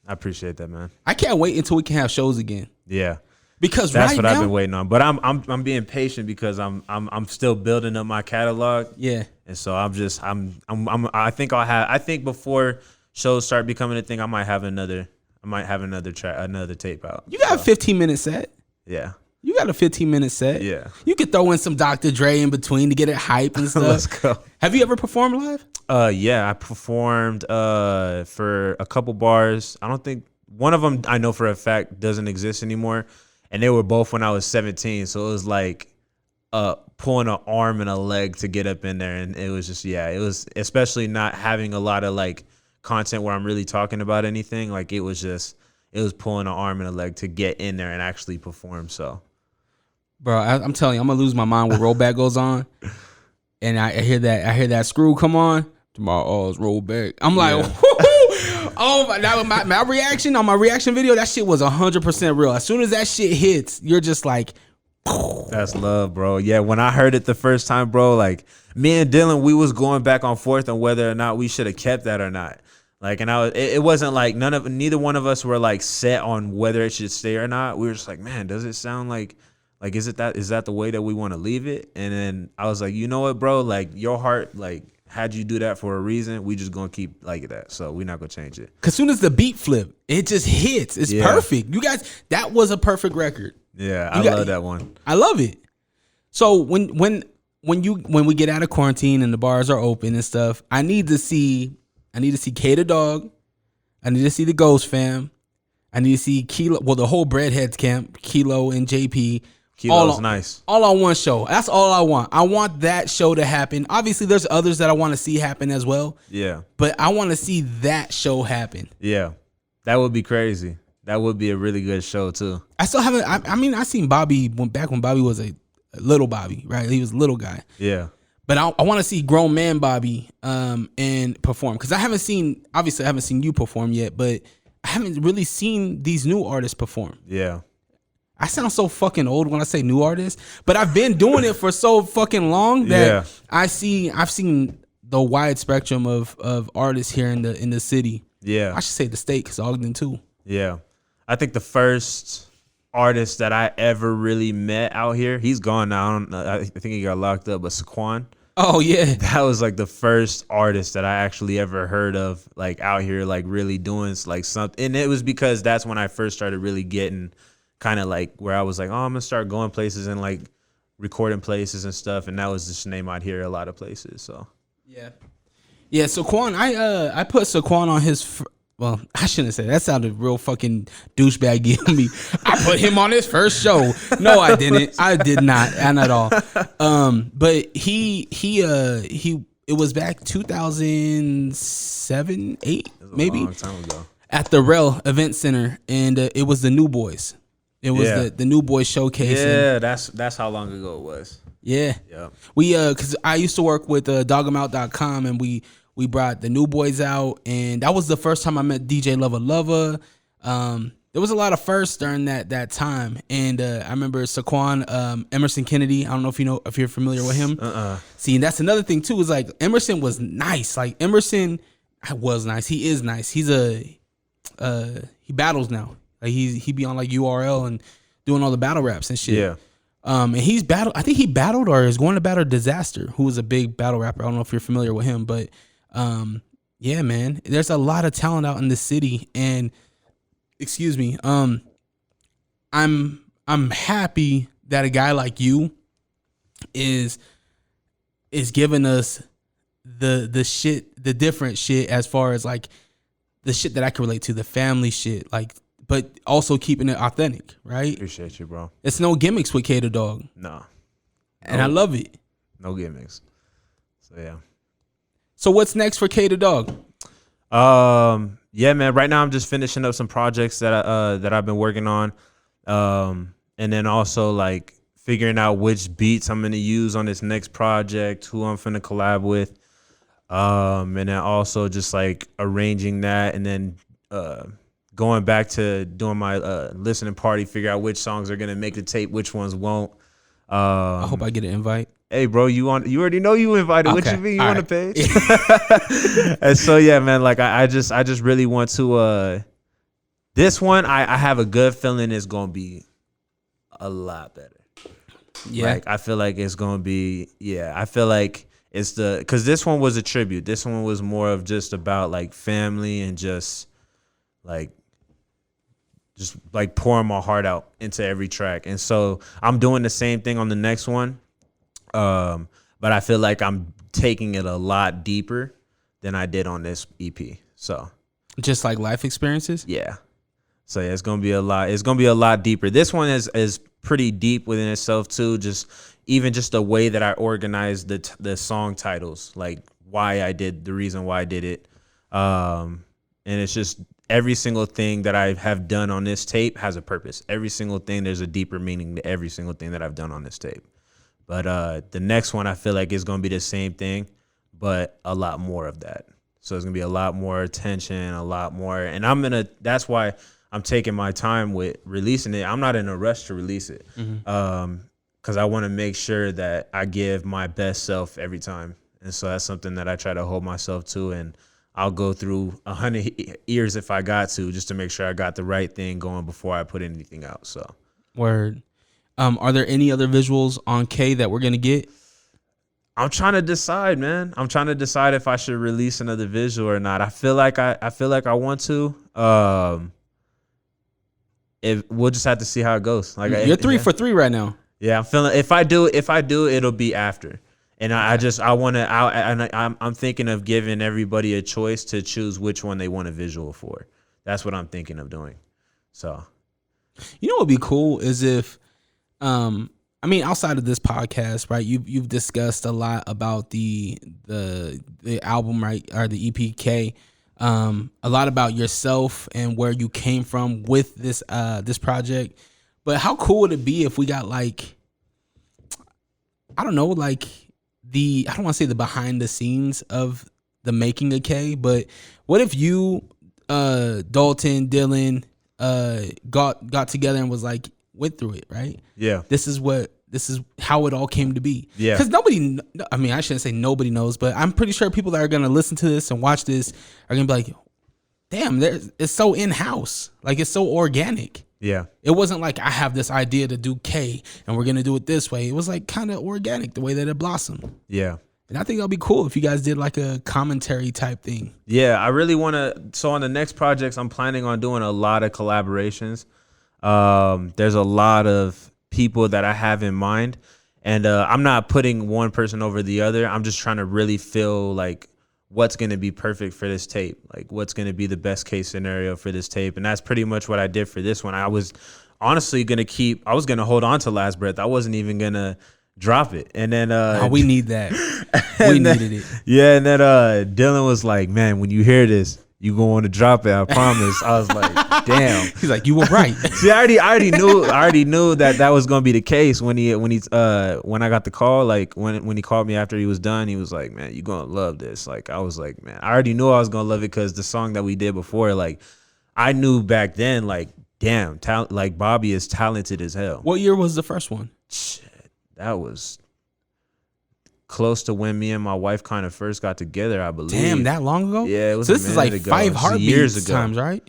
I appreciate that, man. I can't wait until we can have shows again. Yeah. Because that's right what now, I've been waiting on. But I'm being patient because I'm still building up my catalog. Yeah. And so I think before shows start becoming a thing, I might have another track, another tape out. You got a 15-minute set. Yeah. You got a 15-minute set. Yeah. You could throw in some Dr. Dre in between to get it hype and stuff. Let's go. Have you ever performed live? Yeah, I performed for a couple bars. I don't think one of them I know for a fact doesn't exist anymore. And they were both when I was 17. So it was like pulling an arm and a leg to get up in there. And it was just, it was, especially not having a lot of like content where I'm really talking about anything. Like it was pulling an arm and a leg to get in there and actually perform. So, bro, I'm telling you, I'm gonna lose my mind when rollback goes on. And I hear that screw come on. Tomorrow, oh, it's rollback. I'm like, oh, my reaction on my reaction video, that shit was 100% real. As soon as that shit hits, you're just like, that's love, bro. Yeah, when I heard it the first time, bro, like me and Dylan, we was going back and forth on whether or not we should have kept that or not. Like, and it wasn't like neither one of us were like set on whether it should stay or not. We were just like, man, does it sound like is that the way that we want to leave it? And then I was like, you know what, bro? Like your heart, like had you do that for a reason, we just gonna keep like that. So we're not gonna change it. Cause soon as the beat flip, it just hits. It's perfect. You guys, that was a perfect record. Yeah, I love that one. I love it. So when we get out of quarantine and the bars are open and stuff, I need to see K Tha Dawg. I need to see the Ghost Fam. I need to see Kilo. Well, the whole Breadheads camp, Kilo and JP. Kilo's nice. All on one show. That's all I want. I want that show to happen. Obviously, there's others that I want to see happen as well. Yeah. But I want to see that show happen. Yeah. That would be crazy. That would be a really good show too. I still haven't. I mean, I seen Bobby back when Bobby was a little Bobby, right? He was a little guy. Yeah. But I want to see grown man Bobby and perform, because I haven't seen you perform yet, but I haven't really seen these new artists perform. Yeah. I sound so fucking old when I say new artists, but I've been doing it for so fucking long that I've seen the wide spectrum of artists here in the city. Yeah. I should say the state, because Ogden too. Yeah. I think the first artist that I ever really met out here, he's gone now. I think he got locked up, but Saquon. Oh yeah. That was like the first artist that I actually ever heard of, like out here, like really doing like something. And it was because that's when I first started really getting kind of like where I was like, oh, I'm gonna start going places and like recording places and stuff. And that was just a name I'd hear a lot of places. So yeah. Saquon, I put Saquon on his. Well, I shouldn't say that. Sounded real fucking douchebaggy of me. I put him on his first show. No, I didn't. I did not at all. But he it was back 2007, 8 maybe. A long time ago. at the Rel Event Center, and it was the New Boys. It was the New Boys showcase. Yeah, that's how long ago it was. Yeah. We because I used to work with dogamount.com, and we brought the New Boys out, and that was the first time I met DJ Lova. There was a lot of firsts during that time, and I remember Saquon, Emerson Kennedy. I don't know if you're familiar with him. See, and that's another thing too. Is like Emerson was nice. Like Emerson was nice. He is nice. He's he battles now. Like he be on like URL and doing all the battle raps and shit. Yeah. And he's battled. I think he battled or is going to battle Disaster, who was a big battle rapper. I don't know if you're familiar with him, but yeah, man. There's a lot of talent out in the city, and excuse me. I'm happy that a guy like you is giving us the different shit, as far as like the shit that I can relate to, the family shit, like, but also keeping it authentic, right? Appreciate you, bro. It's no gimmicks with K Tha Dawg. No. And I love it. No gimmicks. So yeah. So what's next for K Tha Dawg? Yeah, man. Right now I'm just finishing up some projects that I've been working on. And then also like figuring out which beats I'm gonna use on this next project, who I'm finna collab with. And then also just like arranging that, and then going back to doing my listening party, figure out which songs are gonna make the tape, which ones won't. I hope I get an invite. Hey, bro, you already know you invited. Okay. What you mean you on the page? And so yeah, man, like I just really want to this one I have a good feeling it's gonna be a lot better. Yeah. Like I feel like it's gonna be, I feel like it's because this one was a tribute. This one was more of just about like family and just like pouring my heart out into every track. And so I'm doing the same thing on the next one. But I feel like I'm taking it a lot deeper than I did on this EP. So just like life experiences? Yeah. So yeah, it's gonna be a lot deeper. This one is pretty deep within itself too. Even just the way that I organized the song titles, like the reason why I did it. And it's just every single thing that I have done on this tape has a purpose. Every single thing, there's a deeper meaning to every single thing that I've done on this tape. But the next one I feel like is gonna be the same thing, but a lot more of that. So it's gonna be a lot more attention, a lot more, and that's why I'm taking my time with releasing it. I'm not in a rush to release it. Because I want to make sure that I give my best self every time. And so that's something that I try to hold myself to, and I'll go through 100 years if I got to, just to make sure I got the right thing going before I put anything out. So word. Are there any other visuals on K that we're going to get? I'm trying to decide, man. I'm trying to decide if I should release another visual or not. I feel like I want to. We'll just have to see how it goes. Like you're 3 for 3 right now. Yeah, I'm feeling if I do, it'll be after. And I'm thinking of giving everybody a choice to choose which one they want a visual for. That's what I'm thinking of doing. So, you know what would be cool is if, outside of this podcast, right? You've discussed a lot about the album, right, or the EPK. A lot about yourself and where you came from with this project. But how cool would it be if we got like, I don't know, like I don't want to say the behind the scenes of the making of K, but what if you, Dalton, Dylan, got together and was like, went through it, right? Yeah. This is how it all came to be. Yeah. Because I shouldn't say nobody knows, but I'm pretty sure people that are going to listen to this and watch this are going to be like, damn, it's so in-house. Like, it's so organic. Yeah. It wasn't like I have this idea to do K and we're going to do it this way. It was like kind of organic the way that it blossomed. Yeah. And I think that'll be cool if you guys did like a commentary type thing. Yeah, I really want to. So on the next projects, I'm planning on doing a lot of collaborations. There's a lot of people that I have in mind, and I'm not putting one person over the other. I'm just trying to really feel like what's going to be perfect for this tape, like what's going to be the best case scenario for this tape. And that's pretty much what I did for this one. I was honestly going to hold on to Last Breath. I wasn't even going to drop it. And then we need that. We needed it. Yeah, and then Dylan was like, man, when you hear this, You going to drop it? I promise. I was like, damn. He's like, you were right. See, I already knew that was gonna be the case when I got the call. Like when he called me after he was done, he was like, man, you gonna love this. Like I was like, man, I already knew I was gonna love it because the song that we did before, like I knew back then, like damn, like Bobby is talented as hell. What year was the first one? Shit, that was close to when me and my wife kind of first got together, I believe. Damn, that long ago? Yeah, it was. So this is like ago. 5 heartbeats years ago. times, right?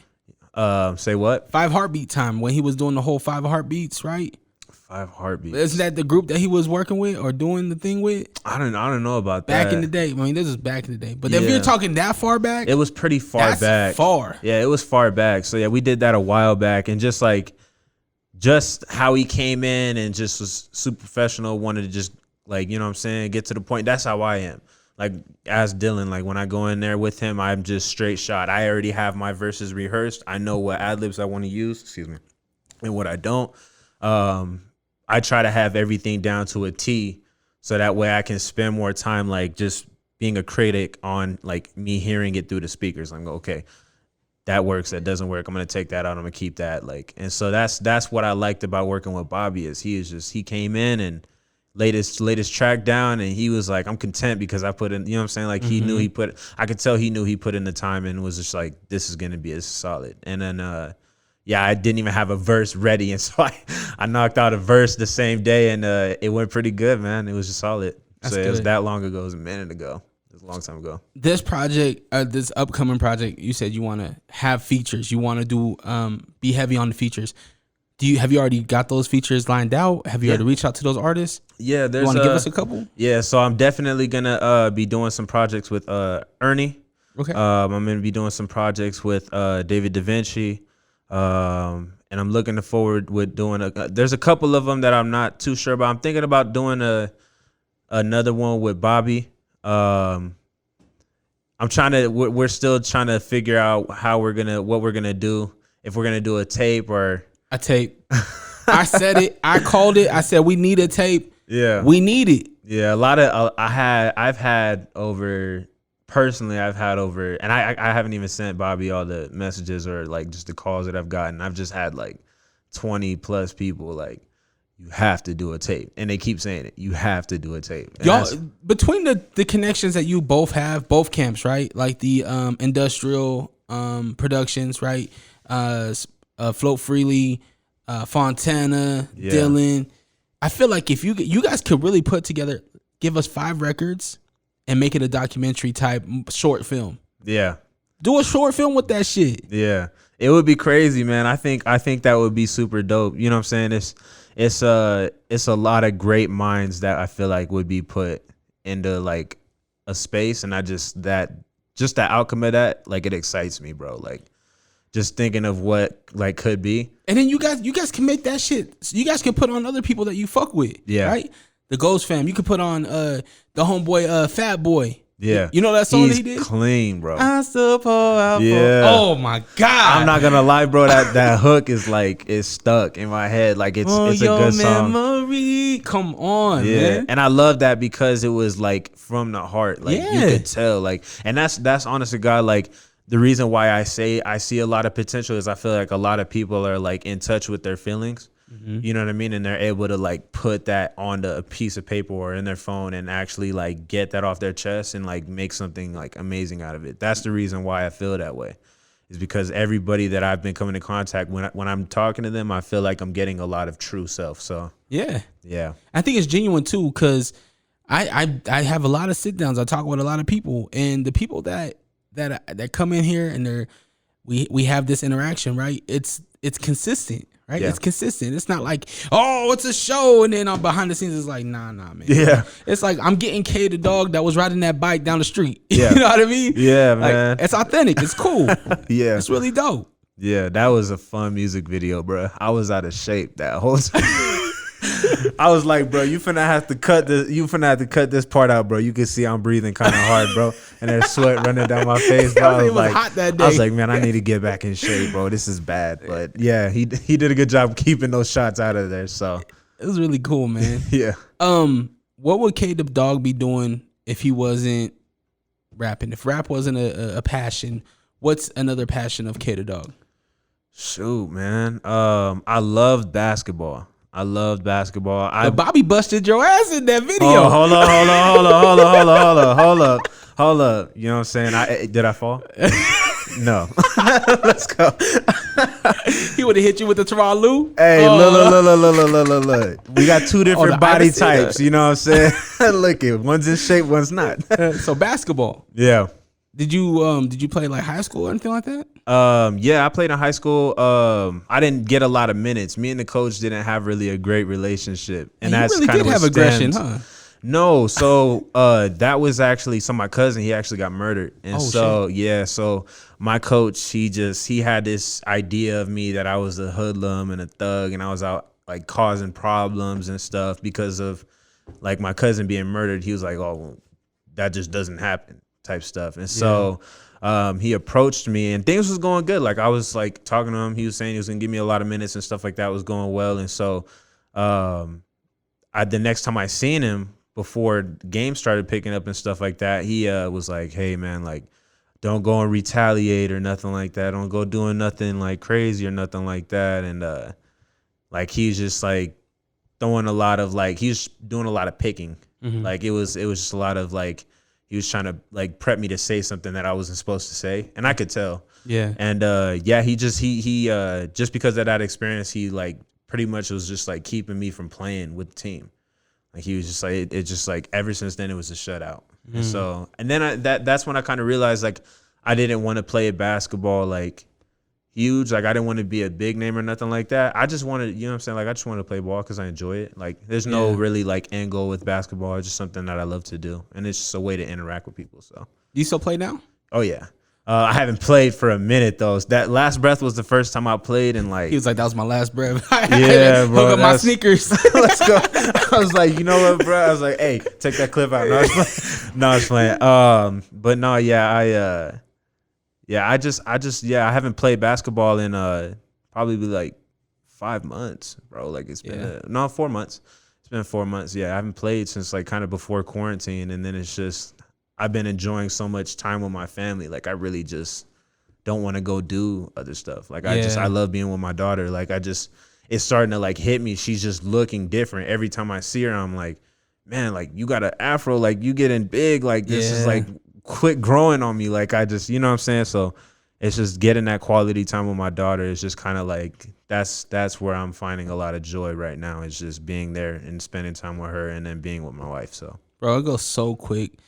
Say what? 5 heartbeat time when he was doing the whole 5 heartbeats, right? 5 heartbeats. Isn't that the group that he was working with or doing the thing with? I don't know about back that. in the day. I mean, this is back in the day. But if you're talking that far back, it was pretty far back. Far. Yeah, it was far back. So yeah, we did that a while back, and just how he came in and just was super professional, wanted to just like, you know what I'm saying, get to the point. That's how I am. Like as Dylan, like when I go in there with him, I'm just straight shot. I already have my verses rehearsed. I know what ad-libs I want to use, and what I don't. I try to have everything down to a T so that way I can spend more time like just being a critic on like me hearing it through the speakers. I'm go, okay, that works, that doesn't work. I'm gonna take that out. I'm gonna keep that. Like, and so that's what I liked about working with Bobby is he came in and latest track down and he was like, I'm content because I put in, you know what I'm saying? Like he knew I could tell he knew he put in the time and was just like, this is going to be solid. And then, I didn't even have a verse ready. And so I knocked out a verse the same day and it went pretty good, man. It was just solid. That's so good. It was that long ago. It was a minute ago. It was a long time ago. This project, this upcoming project, you said you want to have features. You want to do, be heavy on the features. Have you already got those features lined out? Have you already reached out to those artists? Yeah, there's. You want to give us a couple? Yeah, so I'm definitely gonna be doing some projects with Ernie. Okay. I'm gonna be doing some projects with David Da Vinci, and I'm looking forward with doing there's a couple of them that I'm not too sure about. I'm thinking about doing another one with Bobby. We're still trying to figure out what we're gonna do, if we're gonna do a tape or. A tape. I said it. I called it. I said we need a tape. Yeah, we need it. Yeah, a lot of I've had over, and I haven't even sent Bobby all the messages or like just the calls that I've gotten. I've just had like 20 plus people like, you have to do a tape, and they keep saying it. You have to do a tape. And y'all, between the connections that you both have, both camps, right? Like the industrial productions, right? Float Freely, Fontana, Dylan. I feel like if you guys could really put together, give us 5 records and make it a documentary type short film. Yeah. Do a short film with that shit. Yeah. It would be crazy, man. I think that would be super dope. You know what I'm saying? It's a lot of great minds that I feel like would be put into like a space, and the outcome of that, like it excites me, bro. Like just thinking of what like could be. And then you guys can make that shit. So you guys can put on other people that you fuck with. Yeah. Right? The Ghost Fam. You could put on the homeboy Fat Boy. Yeah. You know that song that he did? Clean, bro. I still pull out. Yeah. Oh my God. I'm not gonna lie, bro. That hook is like it's stuck in my head. Like it's a good song. Memory. Come on, man. And I love that because it was like from the heart. Like you could tell. Like, and that's honest to God, like the reason why I say I see a lot of potential is I feel like a lot of people are like in touch with their feelings. Mm-hmm. You know what I mean? And they're able to like put that onto a piece of paper or in their phone and actually like get that off their chest and like make something like amazing out of it. That's the reason why I feel that way, is because everybody that I've been coming in contact when I'm talking to them, I feel like I'm getting a lot of true self. So yeah. I think it's genuine too, because I have a lot of sit downs. I talk with a lot of people, and the people that come in here and we have this interaction, right? It's consistent. Right? Yeah. It's consistent. It's not like, oh, it's a show, and then on behind the scenes it's like, nah, man. Yeah. It's like I'm getting K Tha Dawg that was riding that bike down the street. Yeah. You know what I mean? Yeah, like, man. It's authentic. It's cool. Yeah. It's really dope. Yeah, that was a fun music video, bro. I was out of shape that whole time. I was like, bro, you finna have to cut this part out, bro. You can see I'm breathing kind of hard, bro, and there's sweat running down my face. Bro. It was hot that day. I was like, man, I need to get back in shape, bro. This is bad, but yeah, he did a good job keeping those shots out of there. So it was really cool, man. Yeah. What would K Tha Dawg be doing if he wasn't rapping? If rap wasn't a passion, What's another passion of K Tha Dawg? Shoot, man. I loved basketball. But Bobby busted your ass in that video. Oh, hold up. You know what I'm saying? Did I fall? No. Let's go. He would have hit you with the Taralu. Hey, look. We got two different body types. You know what I'm saying? Look, one's in shape, one's not. So basketball. Yeah. Did you play like high school or anything like that? Yeah, I played in high school. I didn't get a lot of minutes. Me and the coach didn't have really a great relationship, and that's really kind of did have aggression, huh? No, so that was actually my cousin. He actually got murdered, and so my coach he had this idea of me that I was a hoodlum and a thug, and I was out like causing problems and stuff because of like my cousin being murdered. He was like, oh, well, that just doesn't happen type stuff, and so. He approached me and things was going good. Like I was like talking to him. He was saying he was gonna give me a lot of minutes and stuff like that was going well. And so, the next time I seen him before games started picking up and stuff like that, he was like, "Hey man, like don't go and retaliate or nothing like that. Don't go doing nothing like crazy or nothing like that." And like he's just like throwing a lot of like he's doing a lot of picking. Mm-hmm. Like it was just a lot of like. He was trying to like prep me to say something that I wasn't supposed to say, and I could tell. Yeah. And he just because of that experience, he like pretty much was just like keeping me from playing with the team. Like he was just like it just like ever since then it was a shutout. Mm. And so then that's when I kind of realized like I didn't want to play basketball like huge. Like I didn't want to be a big name or nothing like that. I just wanted, you know what I'm saying? Like I just wanted to play ball because I enjoy it. Like there's no really like end goal with basketball. It's just something that I love to do. And it's just a way to interact with people. So do you still play now? Oh yeah. I haven't played for a minute though. That last breath was the first time I played, and like he was like, "That was my last breath." Yeah, bro. Hook up my sneakers. Let's go. I was like, you know what, bro? I was like, hey, take that clip out. No, I was playing. But no, yeah, I haven't played basketball in probably like 5 months, bro. Like it's been 4 months. It's been 4 months. Yeah, I haven't played since like kind of before quarantine, and then it's just I've been enjoying so much time with my family. Like I really just don't want to go do other stuff. Like I love being with my daughter. Like it's starting to like hit me. She's just looking different every time I see her. I'm like, man, like you got an afro. Like you getting big. Like this is like. Quit growing on me. Like I just, you know what I'm saying? So it's just getting that quality time with my daughter. It's just kind of like that's where I'm finding a lot of joy right now. It's just being there and spending time with her and then being with my wife. So bro, it goes so quick.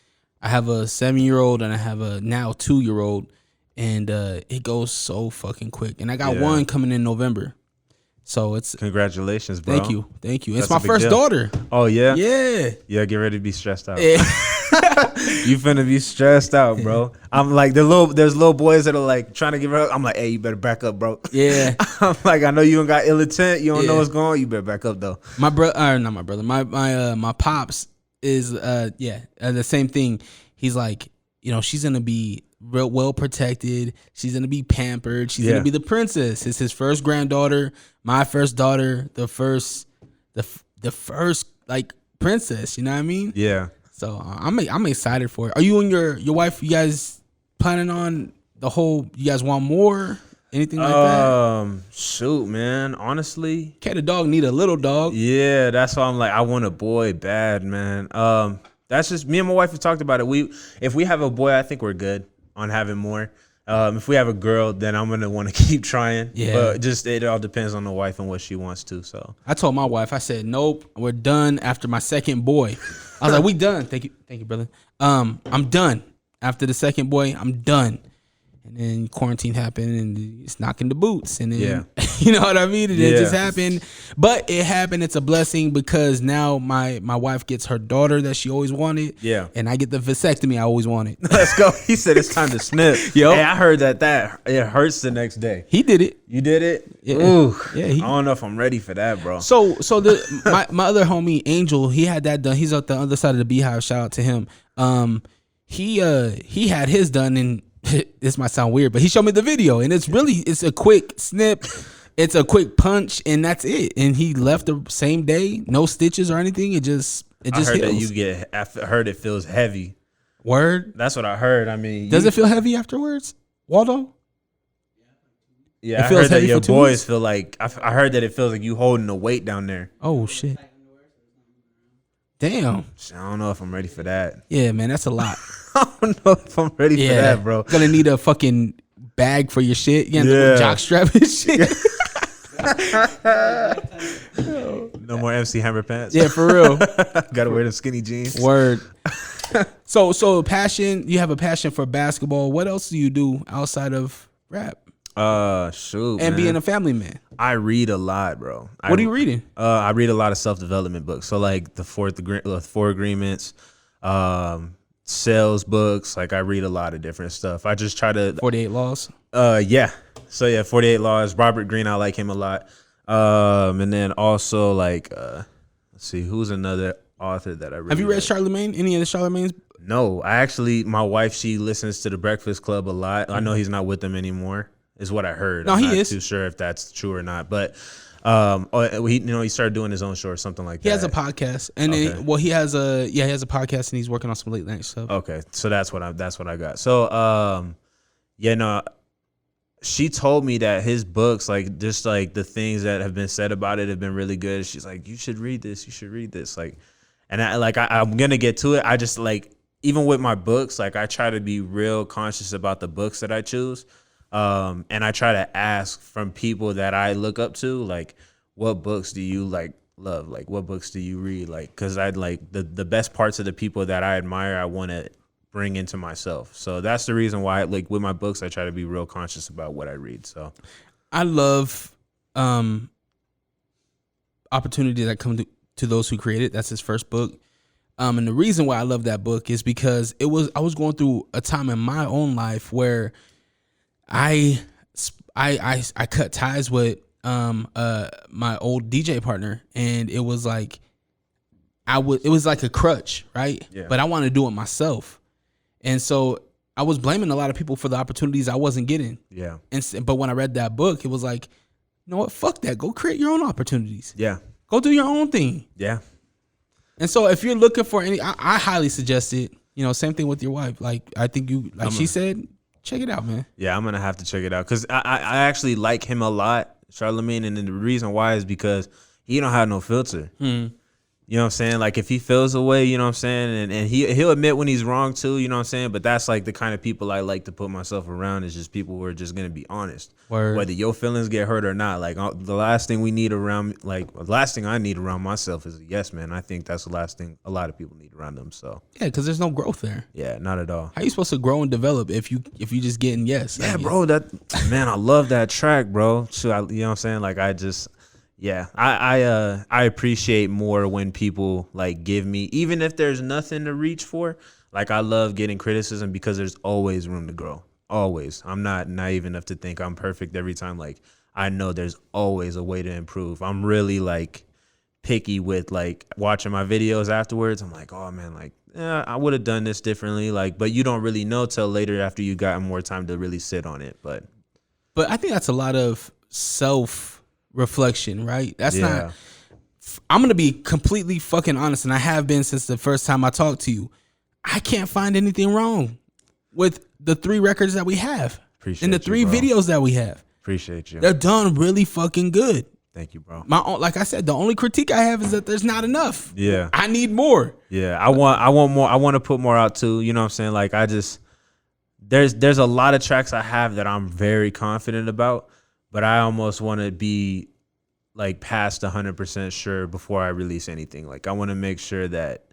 I have a 7-year-old and I have a now 2-year-old, and it goes so fucking quick. And I got one coming in November. So it's congratulations, bro. Thank you. It's my first daughter. Oh yeah? Yeah, get ready to be stressed out. Yeah. You finna be stressed out, bro. I'm like there's little boys that are like trying to give her up. I'm like, hey, you better back up, bro. Yeah. I'm like, I know you don't got ill intent. You don't know what's going on. You better back up though. My brother, not my brother. My pops is the same thing. He's like, you know, she's gonna be real well protected. She's gonna be pampered. She's gonna be the princess. It's his first granddaughter, my first daughter, the first like princess. You know what I mean? Yeah. So I'm excited for it. Are you and your wife? You guys planning on the whole? You guys want more? Anything like that? Shoot, man. Honestly, K Tha Dawg need a little dog. Yeah, that's why I'm like, I want a boy bad, man. That's just me and my wife have talked about it. If we have a boy, I think we're good on having more. If we have a girl, then I'm gonna want to keep trying. Yeah. But just it all depends on the wife and what she wants to. So I told my wife, I said, nope, we're done after my second boy. I was like, we done. Thank you, brother. I'm done. After the second boy, I'm done. And then quarantine happened and it's knocking the boots. And then, you know what I mean? It just happened. But it happened. It's a blessing because now my wife gets her daughter that she always wanted. Yeah. And I get the vasectomy I always wanted. Let's go. He said it's time to snip. Yo. Hey, I heard that it hurts the next day. He did it. You did it? Yeah. Ooh. Yeah. I don't know if I'm ready for that, bro. So my other homie, Angel, he had that done. He's at the other side of the beehive. Shout out to him. He had his done, and this might sound weird, but he showed me the video, and it's a quick snip, it's a quick punch, and that's it. And he left the same day, no stitches or anything. It just I heard heals. I heard it feels heavy. Word? That's what I heard. I mean, does it feel heavy afterwards? Waldo? Yeah, It I feels heard that heavy your for 2 boys weeks? feel like I heard that it feels like you holding the weight down there. Oh shit. Damn. I don't know if I'm ready for that. Yeah, man, that's a lot. I don't know if I'm ready for that, bro. Gonna need a fucking bag for your shit. Yeah, Yeah. jock strap and shit. No more MC Hammer pants. Yeah, for real. Gotta wear the skinny jeans. Word. So passion. You have a passion for basketball. What else do you do outside of rap Shoot, and man. being a family man? I read a lot, bro. What are you reading? I read a lot of self-development books. So like the Four Agreements, sales books. Like I read a lot of different stuff. I just try to 48 Laws. yeah. So yeah, 48 Laws. Robert Greene, I like him a lot. And then also like let's see, who's another author that I really Have you read like? Charlemagne? Any of the Charlemagne's? No, I actually, my wife, she listens to the Breakfast Club a lot. I know he's not with them anymore, is what I heard. No, I'm he not is. too sure if that's true or not, but he started doing his own show or something like that. He has a podcast, and Okay. then, he has a podcast, and he's working on some late night stuff. Okay, so that's what I got. So yeah, no, she told me that his books, like just like the things that have been said about it, have been really good. She's like, you should read this. You should read this. Like, and I'm gonna get to it. I just like, even with my books, like I try to be real conscious about the books that I choose. And I try to ask from people that I look up to, like, what books do you like love? Like, what books do you read? Like, cause I'd like the best parts of the people that I admire, I want to bring into myself. So that's the reason why, like with my books, I try to be real conscious about what I read. So I love opportunity that come to those who create it. That's his first book. And the reason why I love that book is because I was going through a time in my own life where I cut ties with my old DJ partner, and it was like it was like a crutch, right? Yeah. But I wanted to do it myself, and so I was blaming a lot of people for the opportunities I wasn't getting. yeah, But when I read that book, it was like, you know what? Fuck that. Go create your own opportunities. yeah, Go do your own thing. yeah. And so if you're looking for any, I highly suggest it. You know, same thing with your wife. Like, I think she said, check it out, man. Yeah, I'm gonna have to check it out because I actually like him a lot, Charlemagne, and then the reason why is because he don't have no filter. You know what I'm saying? Like if he feels a way, you know what I'm saying, and he'll admit when he's wrong too, you know what I'm saying. But that's like the kind of people I like to put myself around, is just people who are just gonna be honest, Word. whether your feelings get hurt or not. Like the last thing I need around myself is a yes man. I think that's the last thing a lot of people need around them. So Yeah, because there's no growth there. yeah, not at all. How you supposed to grow and develop if you just getting yes? Yeah, Like, bro, man, I love that track, bro. So you know what I'm saying? Like I appreciate more when people like give me, even if there's nothing to reach for. Like I love getting criticism because there's always room to grow. Always. I'm not naive enough to think I'm perfect every time. Like I know there's always a way to improve. I'm really like picky with like watching my videos afterwards. I'm like, oh man, like I would have done this differently. Like, but you don't really know till later after you gotten more time to really sit on it. But I think that's a lot of self-reflection, right? That's yeah. not. I'm gonna be completely fucking honest, and I have been since the first time I talked to you. I can't find anything wrong with the 3 records that we have Appreciate and the you, 3 bro. videos that we have. Appreciate you. They're done really fucking good. Thank you, bro. Like I said, the only critique I have is that there's not enough. Yeah. I need more. Yeah. I want more. I want to put more out too. You know what I'm saying? Like there's a lot of tracks I have that I'm very confident about, but I almost want to be like past 100% sure before I release anything. Like I want to make sure that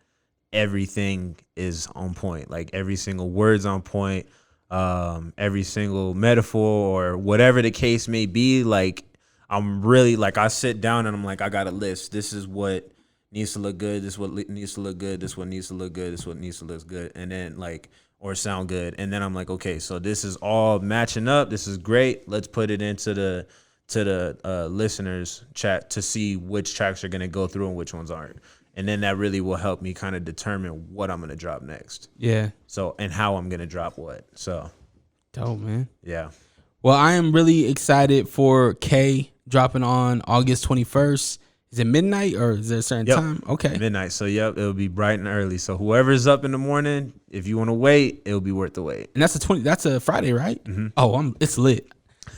everything is on point. Like every single word's on point. Every single metaphor or whatever the case may be. Like I'm really like, I sit down and I'm like, I got a list. This is what needs to look good. This is what needs to look good. This is what needs to look good. This is what needs to look good. And then like, or sound good. And then I'm like, okay, so this is all matching up. This is great. Let's put it into the listeners chat to see which tracks are going to go through and which ones aren't. And then that really will help me kind of determine what I'm going to drop next. Yeah. So, and how I'm going to drop what. So, Dope, man. yeah. Well, I am really excited for K dropping on August 21st. Is it midnight or is there a certain time? Okay. Midnight. So it'll be bright and early. So whoever's up in the morning, if you want to wait, it'll be worth the wait. And that's a Friday, right? Mm-hmm. Oh, it's lit.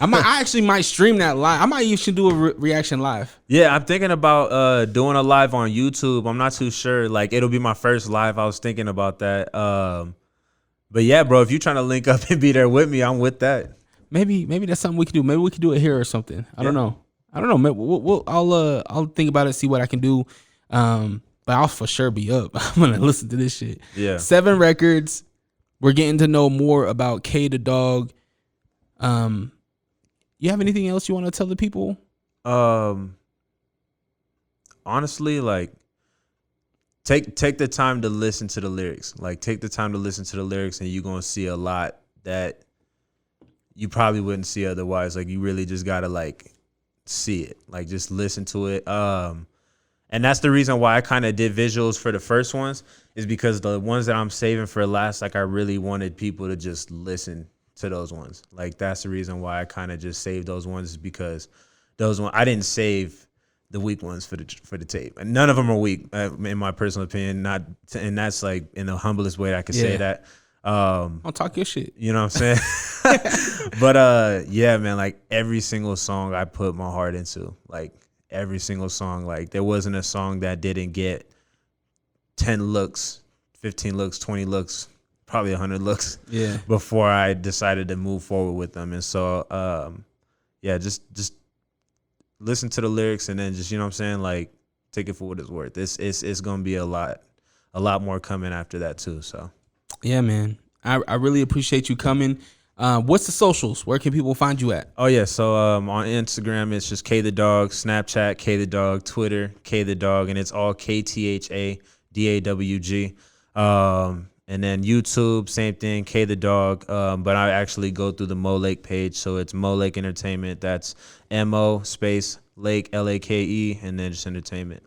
I actually might stream that live. I might even do a reaction live. Yeah, I'm thinking about doing a live on YouTube. I'm not too sure. Like, it'll be my first live. I was thinking about that. But yeah, bro, if you're trying to link up and be there with me, I'm with that. Maybe that's something we can do. Maybe we can do it here or something. I don't know. I'll think about it, see what I can do. But I'll for sure be up. I'm gonna listen to this shit. Yeah. 7 records. We're getting to know more about K Tha Dawg. You have anything else you want to tell the people? Honestly, like, take the time to listen to the lyrics. Like, take the time to listen to the lyrics, and you're gonna see a lot that you probably wouldn't see otherwise. Like, you really just gotta like see it. Like, just listen to it. And that's the reason why I kind of did visuals for the first ones, is because the ones that I'm saving for last, like, I really wanted people to just listen to those ones. Like, that's the reason why I kind of just saved those ones, is because those ones I didn't save the weak ones for the tape, and none of them are weak in my personal opinion. And that's like in the humblest way I could say that. I'll talk your shit. You know what I'm saying? But yeah, man, like, every single song I put my heart into. Like, every single song. Like, there wasn't a song that didn't get 10 looks, 15 looks, 20 looks, probably 100 looks before I decided to move forward with them. And so yeah, just listen to the lyrics, and then just, you know what I'm saying, like, take it for what it's worth. It's gonna be a lot more coming after that too. So yeah, man, I really appreciate you coming. What's the socials? Where can people find you at? Oh yeah, so on Instagram it's just K Tha Dawg, Snapchat K Tha Dawg, Twitter K Tha Dawg, and it's all KTHA DAWG. And then YouTube, same thing, K Tha Dawg. But I actually go through the Mo Lake page, so it's Mo Lake Entertainment. That's MO space Lake LAKE, and then just entertainment.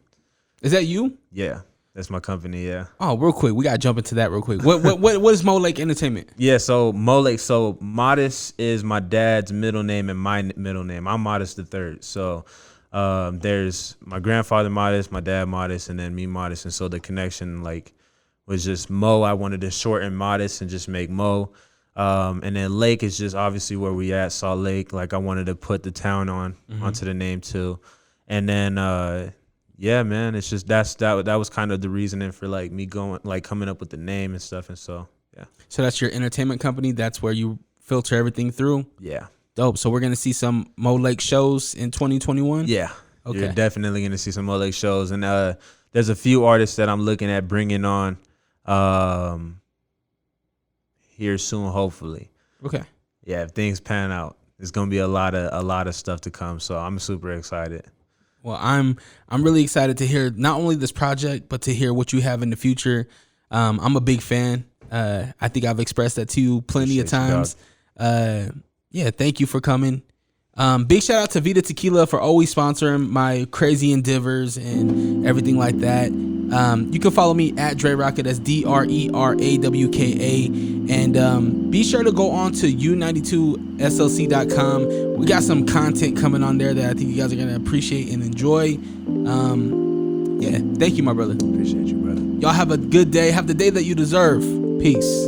Is that you? Yeah, that's my company. Yeah. Oh, real quick, we gotta jump into that real quick. What is Mo Lake Entertainment? Yeah, so Mo Lake. So Modest is my dad's middle name and my middle name. I'm Modest the third. So there's my grandfather Modest, my dad Modest, and then me Modest. And so the connection, like, was just Mo. I wanted to shorten Modest and just make Mo. And then Lake is just obviously where we at, Salt Lake. Like, I wanted to put the town onto the name too. And then yeah, man, it's just that was kind of the reasoning for like me going, like, coming up with the name and stuff. And so yeah. So that's your entertainment company. That's where you filter everything through. Yeah. Dope. So we're gonna see some Mo Lake shows in 2021. Yeah. Okay. You're definitely gonna see some Mo Lake shows, and there's a few artists that I'm looking at bringing on here soon, hopefully. Okay. Yeah, if things pan out, it's gonna be a lot of stuff to come. So I'm super excited. Well, I'm really excited to hear not only this project, but to hear what you have in the future. I'm a big fan. I think I've expressed that to you plenty of times. Yeah, thank you for coming. Big shout out to Vita Tequila for always sponsoring my crazy endeavors and everything like that. You can follow me at Drerawka. That's DRERAWKA. And be sure to go on to u92slc.com. We got some content coming on there that I think you guys are going to appreciate and enjoy. Yeah, thank you, my brother. Appreciate you, brother. Y'all have a good day. Have the day that you deserve. Peace.